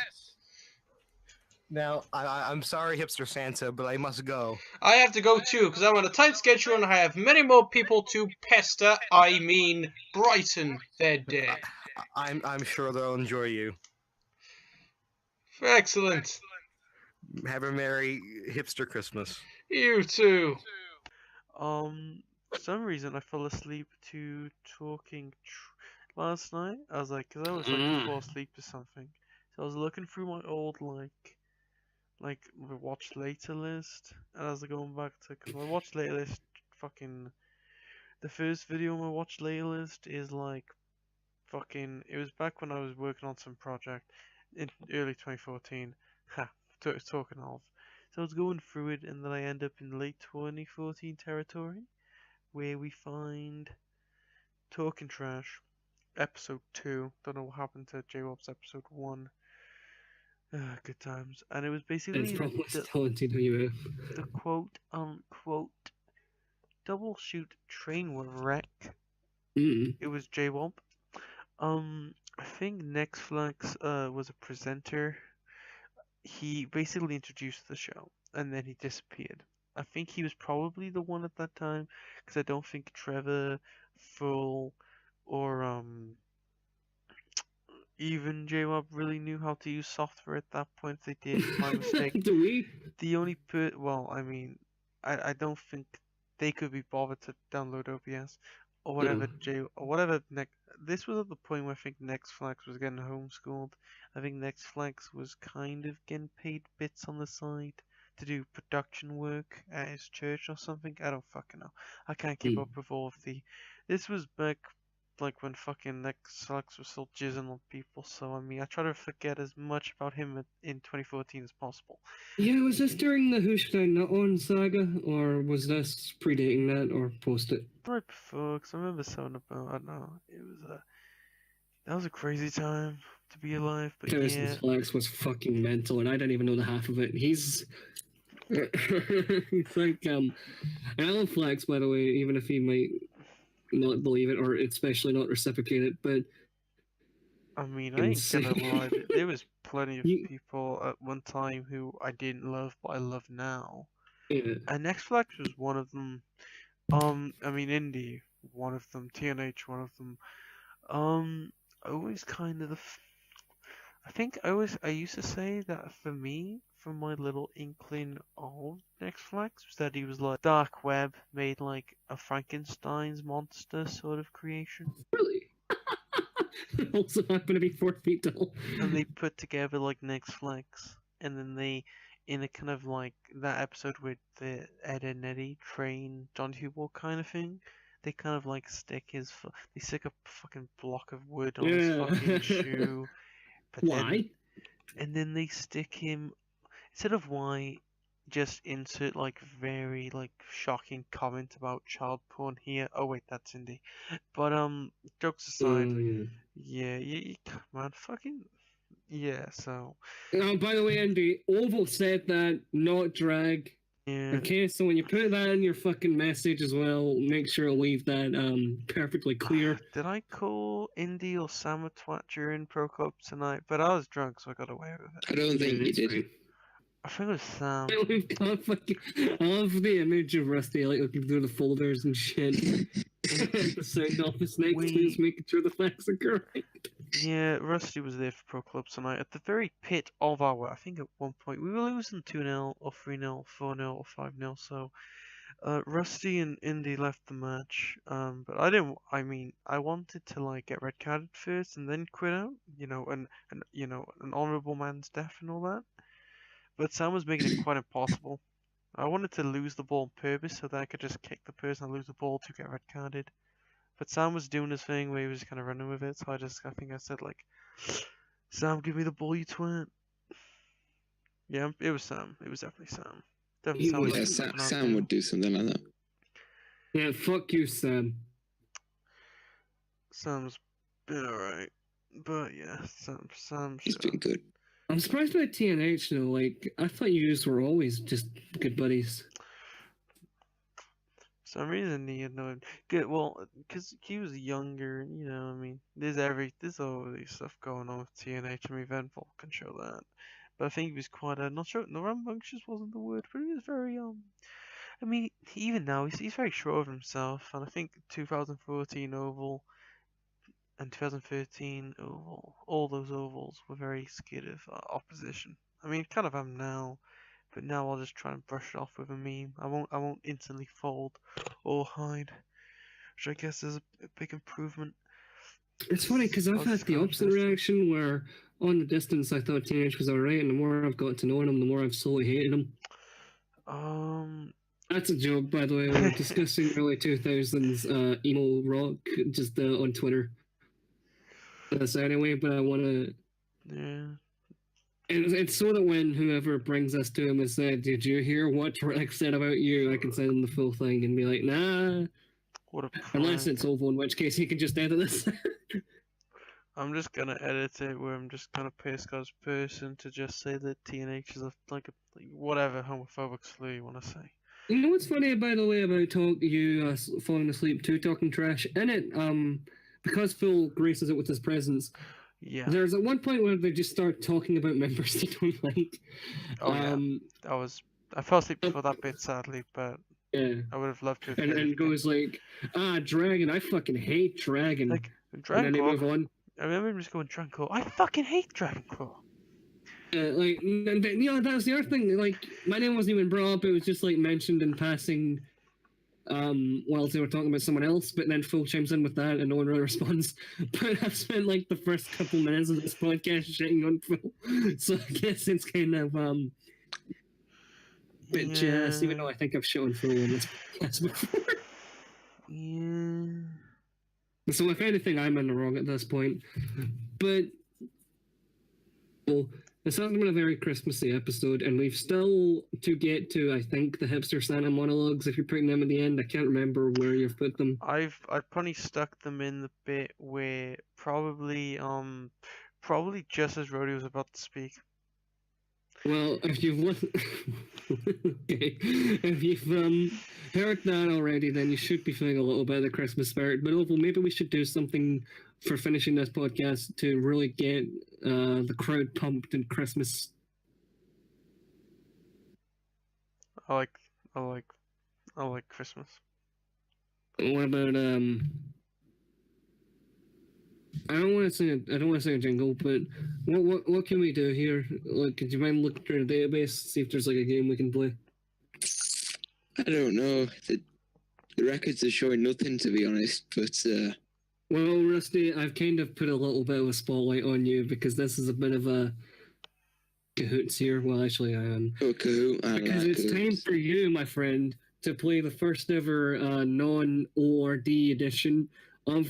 J: Now, I'm sorry, Hipster Santa, but I must go.
A: I have to go too, because I'm on a tight schedule and I have many more people to pester, brighten their day.
J: I'm sure they'll enjoy you.
A: Excellent.
J: Have a Merry Hipster Christmas.
A: You too.
F: For some reason I fell asleep to talking last night. I was like, because I was like to fall asleep to something. So I was looking through my old like my watch later list, and I was going back to, because my watch later list, fucking, the first video on my watch later list is like, fucking, it was back when I was working on some project in early 2014. Ha, talking of. So I was going through it, and then I end up in late 2014 territory, where we find Talking Trash, episode 2. Don't know what happened to J-Wop's episode 1. Good times. And it was basically the quote unquote double shoot train wreck. It was J-Wop. I think Nextflex was a presenter. He basically introduced the show and then he disappeared. I think he was probably the one at that time, because I don't think Trevor, Full, or even J-Wop really knew how to use software at that point. If they did, my mistake.
B: Do we?
F: The only well, I mean, I don't think they could be bothered to download OBS or whatever. This was at the point where I think Nextflex was getting homeschooled. I think Nextflex was kind of getting paid bits on the side to do production work at his church or something. I don't fucking know. I can't keep up with all of the. This was back like when fucking Netflix was still jizzing on people. So I mean, I try to forget as much about him in 2014 as possible.
B: Yeah, was this during the Who Should I Nut On saga, or was this predating that, or post it?
F: Right before, because I remember something about, I don't know, it was that was a crazy time to be alive, but
B: Harrison's Flex was fucking mental, and I didn't even know the half of it. He's like, I love Flex, by the way, even if he might not believe it, or especially not reciprocate it, but
F: I mean, I ain't gonna lie, there was plenty of people at one time who I didn't love, but I love now.
B: Yeah.
F: And X-Flex was one of them. I mean, Indie, one of them. TNH, one of them. Always kind of I think I used to say that for me, from my little inkling of X-Flex, was that he was like dark web made like a Frankenstein's monster sort of creation.
B: Really? Also happen to be 4 feet tall.
F: And they put together like Netflix, and then they, in a kind of like that episode with the Ed and Eddie train John Hubel kind of thing, they kind of like stick a fucking block of wood on his fucking shoe. But
B: why?
F: Then they stick him, instead of why, just insert like very like shocking comment about child porn here. Oh wait, that's indie. But jokes aside, yeah, man, fucking yeah. So.
B: By the way, Andy, Oval said that, not drag.
F: Yeah.
B: Okay, so when you put that in your fucking message as well, make sure to leave that perfectly clear.
F: Did I call Indy or Sam a twat during Pro Club tonight? But I was drunk, so I got away with it.
G: I don't think you did.
F: I think it was Sam.
B: I love the image of Rusty like looking through the folders and shit. The sound office next to us, making sure the facts are correct.
F: Yeah, Rusty was there for Pro Club tonight. At the very pit of I think at one point we were losing 2-0 or 3-0, 4-0 or 5-0. So Rusty and Indy left the match. But I didn't. I mean, I wanted to like get red carded first and then quit out. You know, and you know, an honourable man's death and all that. But Sam was making it quite impossible. I wanted to lose the ball on purpose so that I could just kick the person and lose the ball to get red carded. But Sam was doing his thing where he was kind of running with it, so I think I said like, Sam, give me the ball, you twat. Yeah, it was Sam. It was definitely Sam. Definitely
G: Sam would do something like that.
B: Yeah, fuck you, Sam.
F: Sam's been alright. But yeah, Sam.
G: He's been good.
B: I'm surprised by TNH though. Like, I thought you guys were always just good buddies.
F: For some reason he annoyed. Good, well, because he was younger. You know, I mean, there's all this stuff going on with TNH. I mean, Van Volk can show that. But I think he was quite not sure. No, rambunctious wasn't the word, but he was very I mean, even now he's very sure of himself, and I think 2014 Oval. And 2013 Oval, all those ovals were very scared of opposition. I mean, kind of am now, but now I'll just try and brush it off with a meme. I won't instantly fold or hide, which I guess is a big improvement.
B: It's funny because I've had the opposite reaction where on the distance I thought TNH was alright, and the more I've got to know him, the more I've slowly hated him. That's a joke, by the way. We were discussing early 2000s emo rock just on Twitter. This anyway, but I want to.
F: Yeah.
B: It's so that when whoever brings us to him has said, "Did you hear what Rex said about you?" I can send him the full thing and be like, "Nah."
F: What a
B: unless it's Oval, in which case he can just edit this.
F: I'm just gonna edit it where I'm just gonna piss God's person to just say that TNH is like whatever homophobic slur you want to say.
B: You know what's funny, by the way, about you falling asleep too, talking trash in it? Because Phil graces it with his presence.
F: Yeah.
B: There's at one point where they just start talking about members they don't like.
F: Oh yeah. I fell asleep before that bit, sadly, but
B: yeah,
F: I would have loved to.
B: And then goes like, Dragon, I fucking hate Dragon.
F: Like
B: Dragon. And then they move on.
F: I remember him just going Dragon. I fucking hate Dragon Claw.
B: Like, you know, that was the other thing. Like, my name wasn't even brought up. It was just like mentioned in passing. While they were talking about someone else, but then Phil chimes in with that and no one really responds. But I've spent like the first couple minutes of this podcast shitting on Phil, so I guess it's kind of bit jazz, even though I think I've shit on Phil in this podcast before.
F: Yeah.
B: So if anything, I'm in the wrong at this point. But well, this has been a very Christmassy episode, and we've still to get to, I think, the Hipster Santa monologues. If you're putting them at the end, I can't remember where you've put them.
F: I've probably stuck them in the bit where probably just as Rhodey was about to speak.
B: Well, if you've okay, if you've heard that already, then you should be feeling a little bit of the Christmas spirit. But Oval, maybe we should do something for finishing this podcast to really get the crowd pumped in Christmas.
F: I like Christmas.
B: What about I don't want to say a jingle, but what can we do here? Like, could you mind looking through the database, see if there's like a game we can play?
G: I don't know. The records are showing nothing, to be honest. But
B: well, Rusty, I've kind of put a little bit of a spotlight on you because this is a bit of a cahoots here. Well, actually, I am.
G: Oh, Kahoot!
B: Because it's time for you, my friend, to play the first ever non-ORD edition of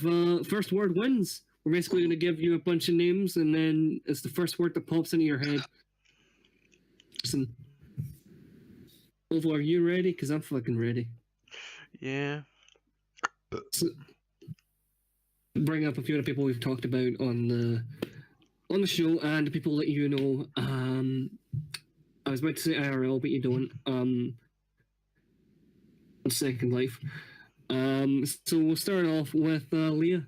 B: First Word Wins. We're basically going to give you a bunch of names, and then it's the first word that pops into your head. Listen. Oval, are you ready? Because I'm fucking ready.
F: Yeah.
B: So, bring up a few of the people we've talked about on the show, and the people that you know. I was about to say IRL, but you don't. On Second Life. So we'll start off with Leah.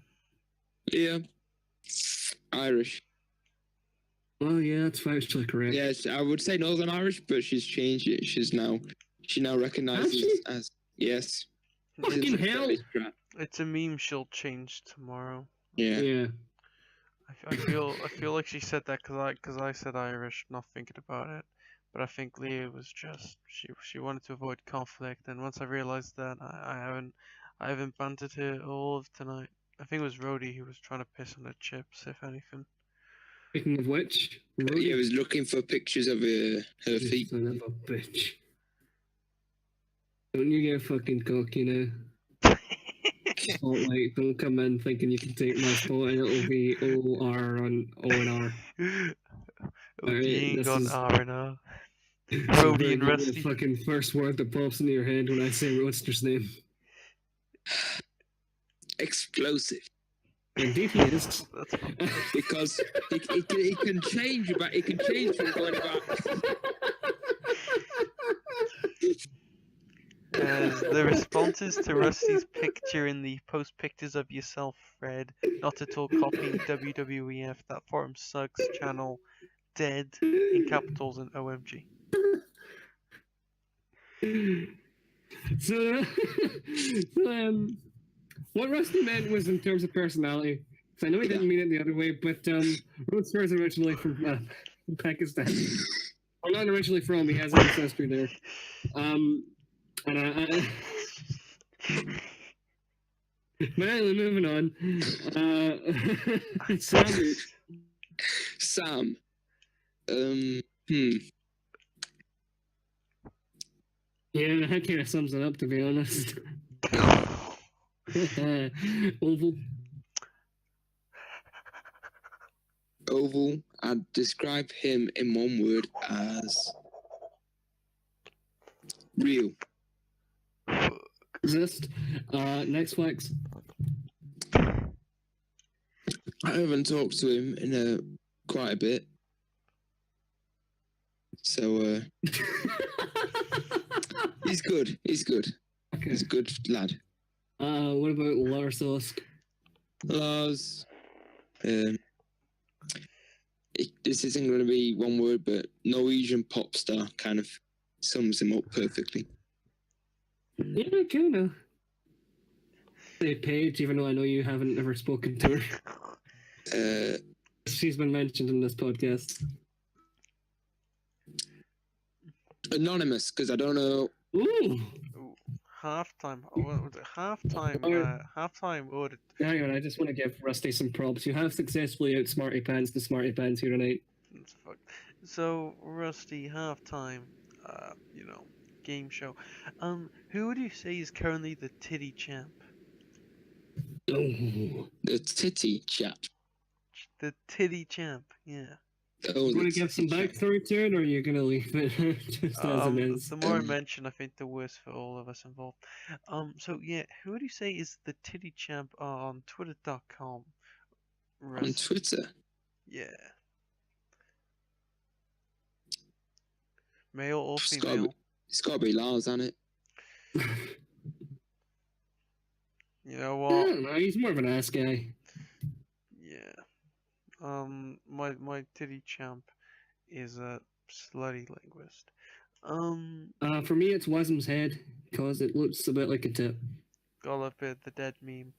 G: Yeah. Irish.
B: Oh yeah, that's factually correct.
G: Yes, I would say Northern Irish, but she's changed it. She now recognizes as yes.
B: Fucking hell!
F: It's a meme she'll change tomorrow.
G: Yeah.
B: Yeah.
F: I feel like she said that because I said Irish, not thinking about it. But I think Leah was just she wanted to avoid conflict, and once I realized that, I haven't bantered her all of tonight. I think it was Rhodey who was trying to piss on her chips, if anything.
B: Speaking of which,
G: Rhodey was looking for pictures of her feet.
B: Son of a bitch! Don't you get fucking cocky now? Spotlight, don't come in thinking you can take my spot and it'll be OR on O&R.
F: OD'ing on R&R. Rhodey and Rusty.
B: The fucking first word that pops into your head when I say Roadster's name.
G: Explosive.
B: Indeed he is.
G: Because it can change about it can change from going about
F: the responses to Rusty's picture in the post pictures of yourself thread, not at all copying WWEF, that forum sucks channel, dead in capitals and OMG.
B: So, what Rusty meant was in terms of personality. So I know he didn't mean it the other way, but Roadster is originally from Pakistan. Well, not originally from, he has ancestry there. But anyway, moving on.
G: Sam.
B: Yeah, that kind of sums it up, to be honest. Oval.
G: Oval. I'd describe him in one word as real.
B: Exist. Next flex.
G: I haven't talked to him in quite a bit. So he's good. He's good. Okay. He's a good lad.
B: What about Lars Osk?
G: Lars. This isn't going to be one word, but Norwegian pop star kind of sums him up perfectly.
B: Yeah, kind of. Say Paige, even though I know you haven't ever spoken to her. She's been mentioned in this podcast.
G: Anonymous, because I don't know.
B: Ooh.
F: Halftime. What was it? Halftime audit.
B: Hang on, I just want to give Rusty some props. You have successfully outsmarty pants the smarty pants here tonight.
F: That's fucked. So Rusty, halftime. Game show. Who would you say is currently the titty champ?
B: Oh.
G: The titty chap.
F: The titty champ, yeah.
G: Oh,
B: You want to give some backstory to it, or are you going to leave it just as it is?
F: The more I mention, I think the worse for all of us involved. So yeah, who do you say is the titty champ on Twitter.com?
G: on Twitter?
F: Yeah. Male or female?
G: It's got to be Lars, hasn't it?
F: You know what?
B: No, he's more of an ass guy.
F: Yeah. My titty champ is a slutty linguist.
B: For me, it's Wasm's head because it looks a bit like a tip.
F: Got a bit the dead meme.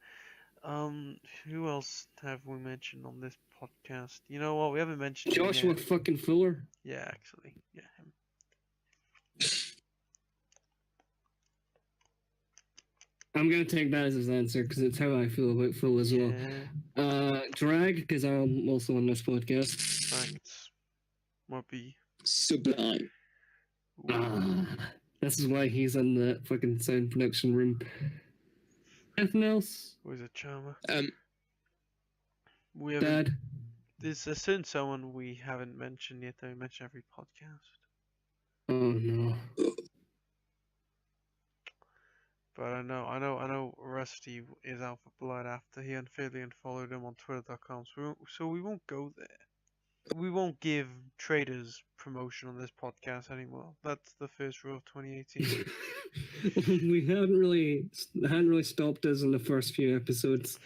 F: Who else have we mentioned on this podcast? You know what? We haven't mentioned
B: Joshua
F: him yet.
B: fucking Fuller.
F: Yeah, actually, yeah, him.
B: I'm gonna take that as his answer because it's how I feel about Phil as well. Drag because I'm also on this podcast.
F: Facts. Might be
G: sublime.
B: This is why he's in the fucking sound production room. Anything else?
F: Who's a charmer?
B: We Dad.
F: There's a certain someone we haven't mentioned yet that we mention every podcast.
B: Oh no.
F: But I know Rusty is out for blood after he unfairly unfollowed him on Twitter.com, so we won't go there. We won't give traders promotion on this podcast anymore. That's the first rule of 2018.
B: We hadn't really stopped us in the first few episodes.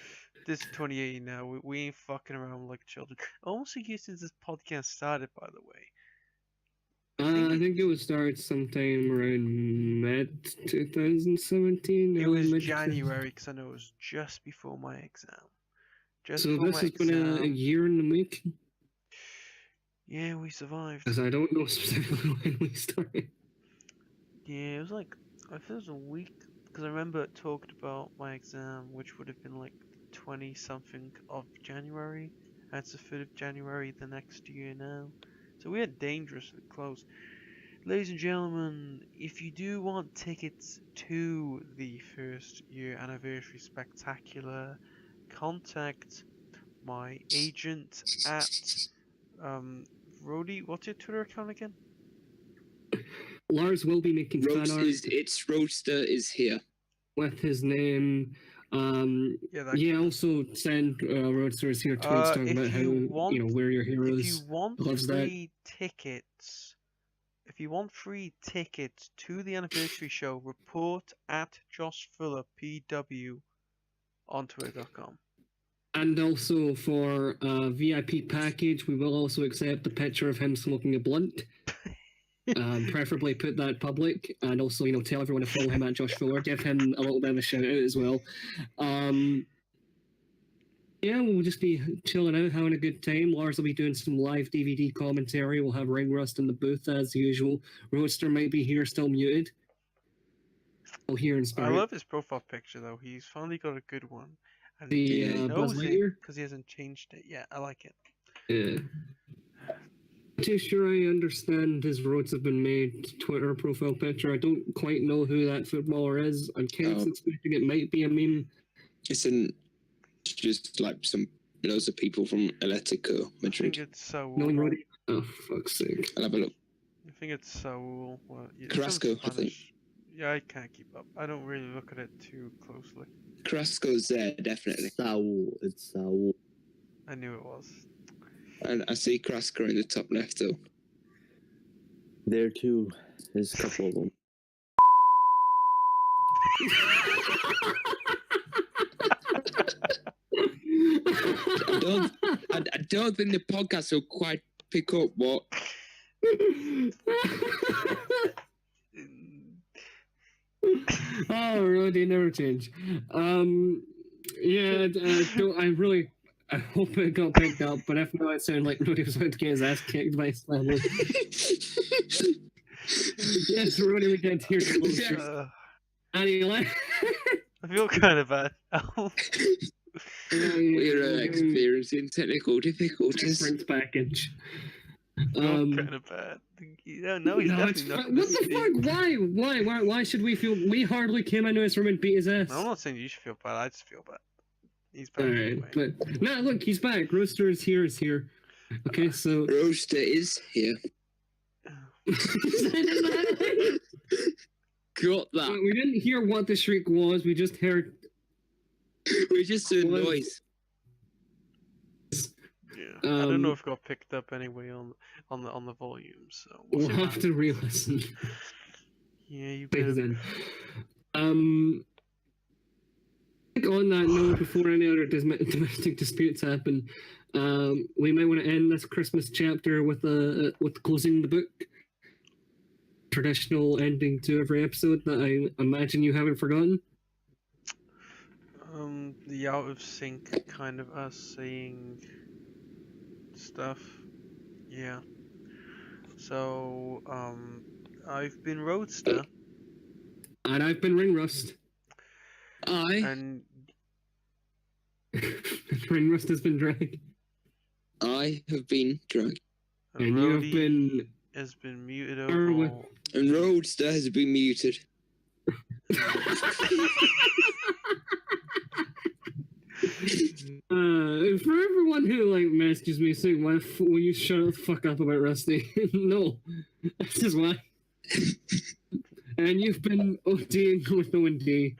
F: This is 2018 now. We ain't fucking around like children. Almost a year since this podcast started, by the way.
B: I think it was started sometime around mid 2017.
F: It was January because I know it was just before my exam.
B: So this has been a year in the making.
F: Yeah, we survived.
B: Because I don't know specifically when we started.
F: Yeah, it was like I think it was a week because I remember it talked about my exam, which would have been like 20 something of January. That's the 3rd of January the next year now. So we are dangerously close. Ladies and gentlemen, if you do want tickets to the first year anniversary spectacular, contact my agent at Rody. What's your Twitter account again?
B: Lars will be making fan art.
G: It's Roadster is here.
B: With his name. Also send Roadsters here tweets talking about how we're your heroes.
F: If you want free tickets, to the anniversary show, report at Josh Fuller PW on Twitter.com.
B: And also for a VIP package, we will also accept a picture of him smoking a blunt. Preferably put that public, and also tell everyone to follow him at Josh Fuller. Give him a little bit of a shout out as well. We'll just be chilling out, having a good time. Lars will be doing some live DVD commentary. We'll have Ring Rust in the booth as usual. Roadster might be here, still muted. We'll hear in spirit.
F: I love his profile picture though. He's finally got a good one. And
B: he
F: knows it because he hasn't changed it yet. I like it.
B: Yeah. Too sure I understand his roads have been made Twitter profile picture. I don't quite know who that footballer is. I'm kind of suspecting it might be a meme.
G: It's just like loads of people from Atletico Madrid.
F: I think it's Saul.
B: No, Roddy. Oh, fuck's sake.
G: I'll have a look.
F: I think it's Saul. Well,
G: Carrasco, I think.
F: Yeah, I can't keep up. I don't really look at it too closely.
G: Carrasco's there, definitely.
C: Saul. It's Saul.
F: I knew it was.
G: And I see Carrasco in the top left though.
C: There too. There's a couple of them.
G: I don't think the podcast will quite pick up what.
B: Oh, Roddy, never change. I hope it got picked up, but if not, it sounded like Roddy was about to get his ass kicked by his family. Yes, Roddy, we did hear the Anyway.
F: I feel kind of bad.
G: We're experiencing technical difficulties.
B: Different package.
F: Kind of bad. No, he's definitely not.
B: What the fuck? Why should we feel? We hardly came into his room and beat his ass.
F: I'm not saying you should feel bad. I just feel bad. He's back
B: Alright,
F: anyway.
B: but no, look, he's back. Roaster is here. Okay, so
G: Roaster is here. Got that.
B: We didn't hear what the shriek was. We just heard.
G: We just heard noise.
F: Yeah, I don't know if it got picked up anyway on the volume, so
B: we'll have to re-listen.
F: Yeah, you better.
B: On that note, before any other domestic disputes happen, we might want to end this Christmas chapter with closing the book. Traditional ending to every episode that I imagine you haven't forgotten.
F: The out of sync kind of us saying stuff. Yeah. So, I've been Roadster.
B: And I've been Ringrust.
F: And
B: Ringrust has been Drag.
G: I have been Drag.
B: And you have been...
F: has been muted over.
G: And Roadster has been muted.
B: For everyone who messages me saying, "Why will you shut the fuck up about Rusty?" No, this is why. And you've been OD'ing with OD.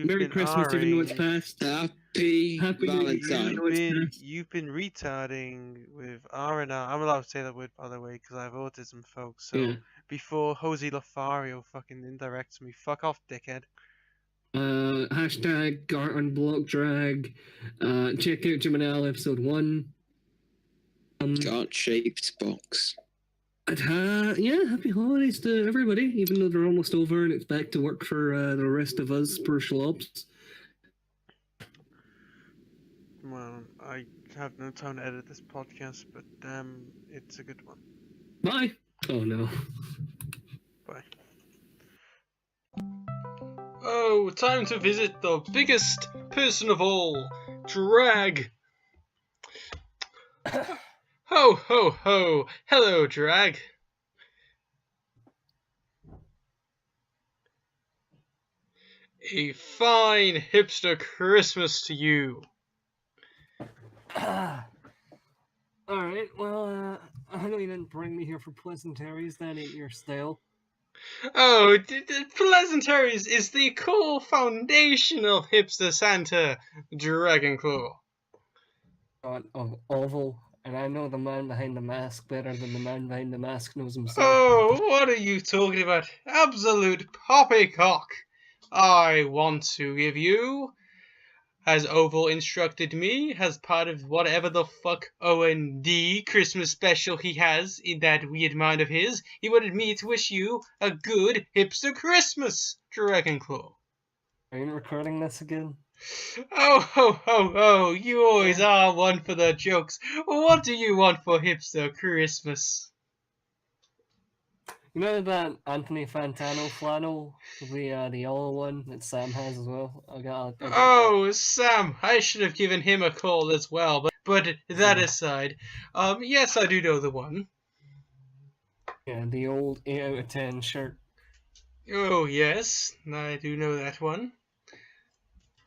B: Merry Christmas, even though it's past.
G: Happy Valentine.
F: You've been retarding with R&R. I'm allowed to say that word, by the way, because I have autism, folks. So
B: yeah.
F: Before Jose Lothario fucking indirects me, fuck off, dickhead.
B: Hashtag Gart Unblock Drag. Check out Jiminal episode 1.
G: Gart shaped box.
B: Yeah, happy holidays to everybody, even though they're almost over and it's back to work for the rest of us per schlubs.
F: Well, I have no time to edit this podcast, but it's a good one.
B: Bye. Oh no.
F: Bye.
A: Oh, time to visit the biggest person of all, Drag. Ho, ho, ho. Hello, Drag. A fine hipster Christmas to you.
B: Alright, well, I know you didn't bring me here for pleasantries, that ain't your style.
A: Oh, pleasantries is the core foundation of Hipster Santa, Dragonclaw.
B: God, of Oval, and I know the man behind the mask better than the man behind the mask knows himself.
A: Oh, what are you talking about? Absolute poppycock. I want to give you, as Oval instructed me, as part of whatever the fuck OND Christmas special he has in that weird mind of his, he wanted me to wish you a good hipster Christmas, Dragonclaw.
B: Are you recording this again?
A: Oh, ho, ho, ho, you always are one for the jokes. What do you want for hipster Christmas?
B: You know that Anthony Fantano flannel, the yellow one that Sam has as well? I got
A: Oh, Sam, I should have given him a call as well, but that aside, yes, I do know the one.
B: Yeah, the old 8 out of 10 shirt.
A: Oh, yes, I do know that one.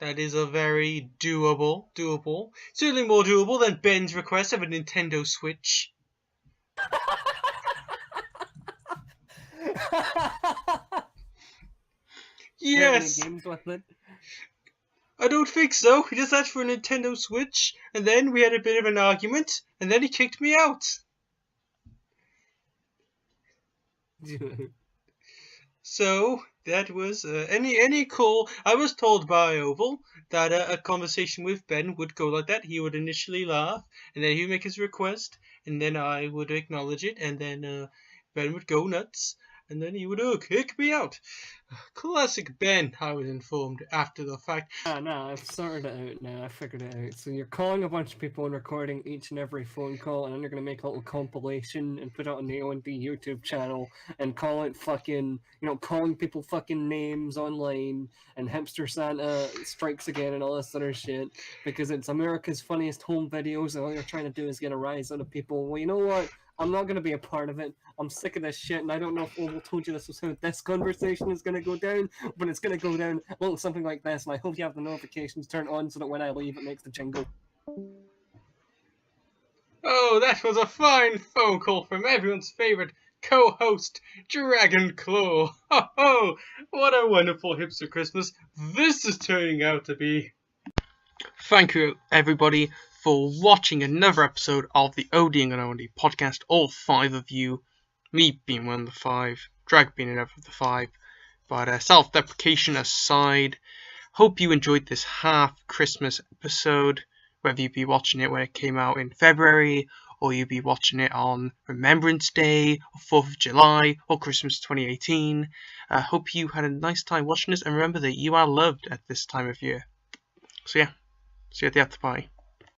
A: That is a very doable. Certainly more doable than Ben's request of a Nintendo Switch. Yes.
B: Games with it?
A: I don't think so. He just asked for a Nintendo Switch, and then we had a bit of an argument, and then he kicked me out. So that was any call. I was told by Oval that a conversation with Ben would go like that. He would initially laugh, and then he would make his request, and then I would acknowledge it, and then Ben would go nuts, and then he would kick me out. Classic Ben, I was informed after the fact.
B: No, I've sorted it out now. I figured it out. So you're calling a bunch of people and recording each and every phone call, and then you're going to make a little compilation and put it on the OND YouTube channel and call it fucking, calling people fucking names online and Hipster Santa strikes again and all this other shit because it's America's funniest home videos and all you're trying to do is get a rise out of people. Well, you know what? I'm not gonna be a part of it. I'm sick of this shit, and I don't know if Oval told you this was how this conversation is gonna go down, but it's gonna go down well something like this, and I hope you have the notifications turned on so that when I leave it makes the jingle.
A: Oh, that was a fine phone call from everyone's favourite co-host, Dragon Claw. Ho ho! What a wonderful hipster Christmas this is turning out to be. Thank you, everybody, for watching another episode of the OD'ing and OD podcast. All 5 of you, me being one of the 5, Drag being another of the 5. But self-deprecation aside, hope you enjoyed this half-Christmas episode. Whether you be watching it when it came out in February, or you be watching it on Remembrance Day, or 4th of July, or Christmas 2018. Hope you had a nice time watching this, and remember that you are loved at this time of year. So yeah, see you at the after party.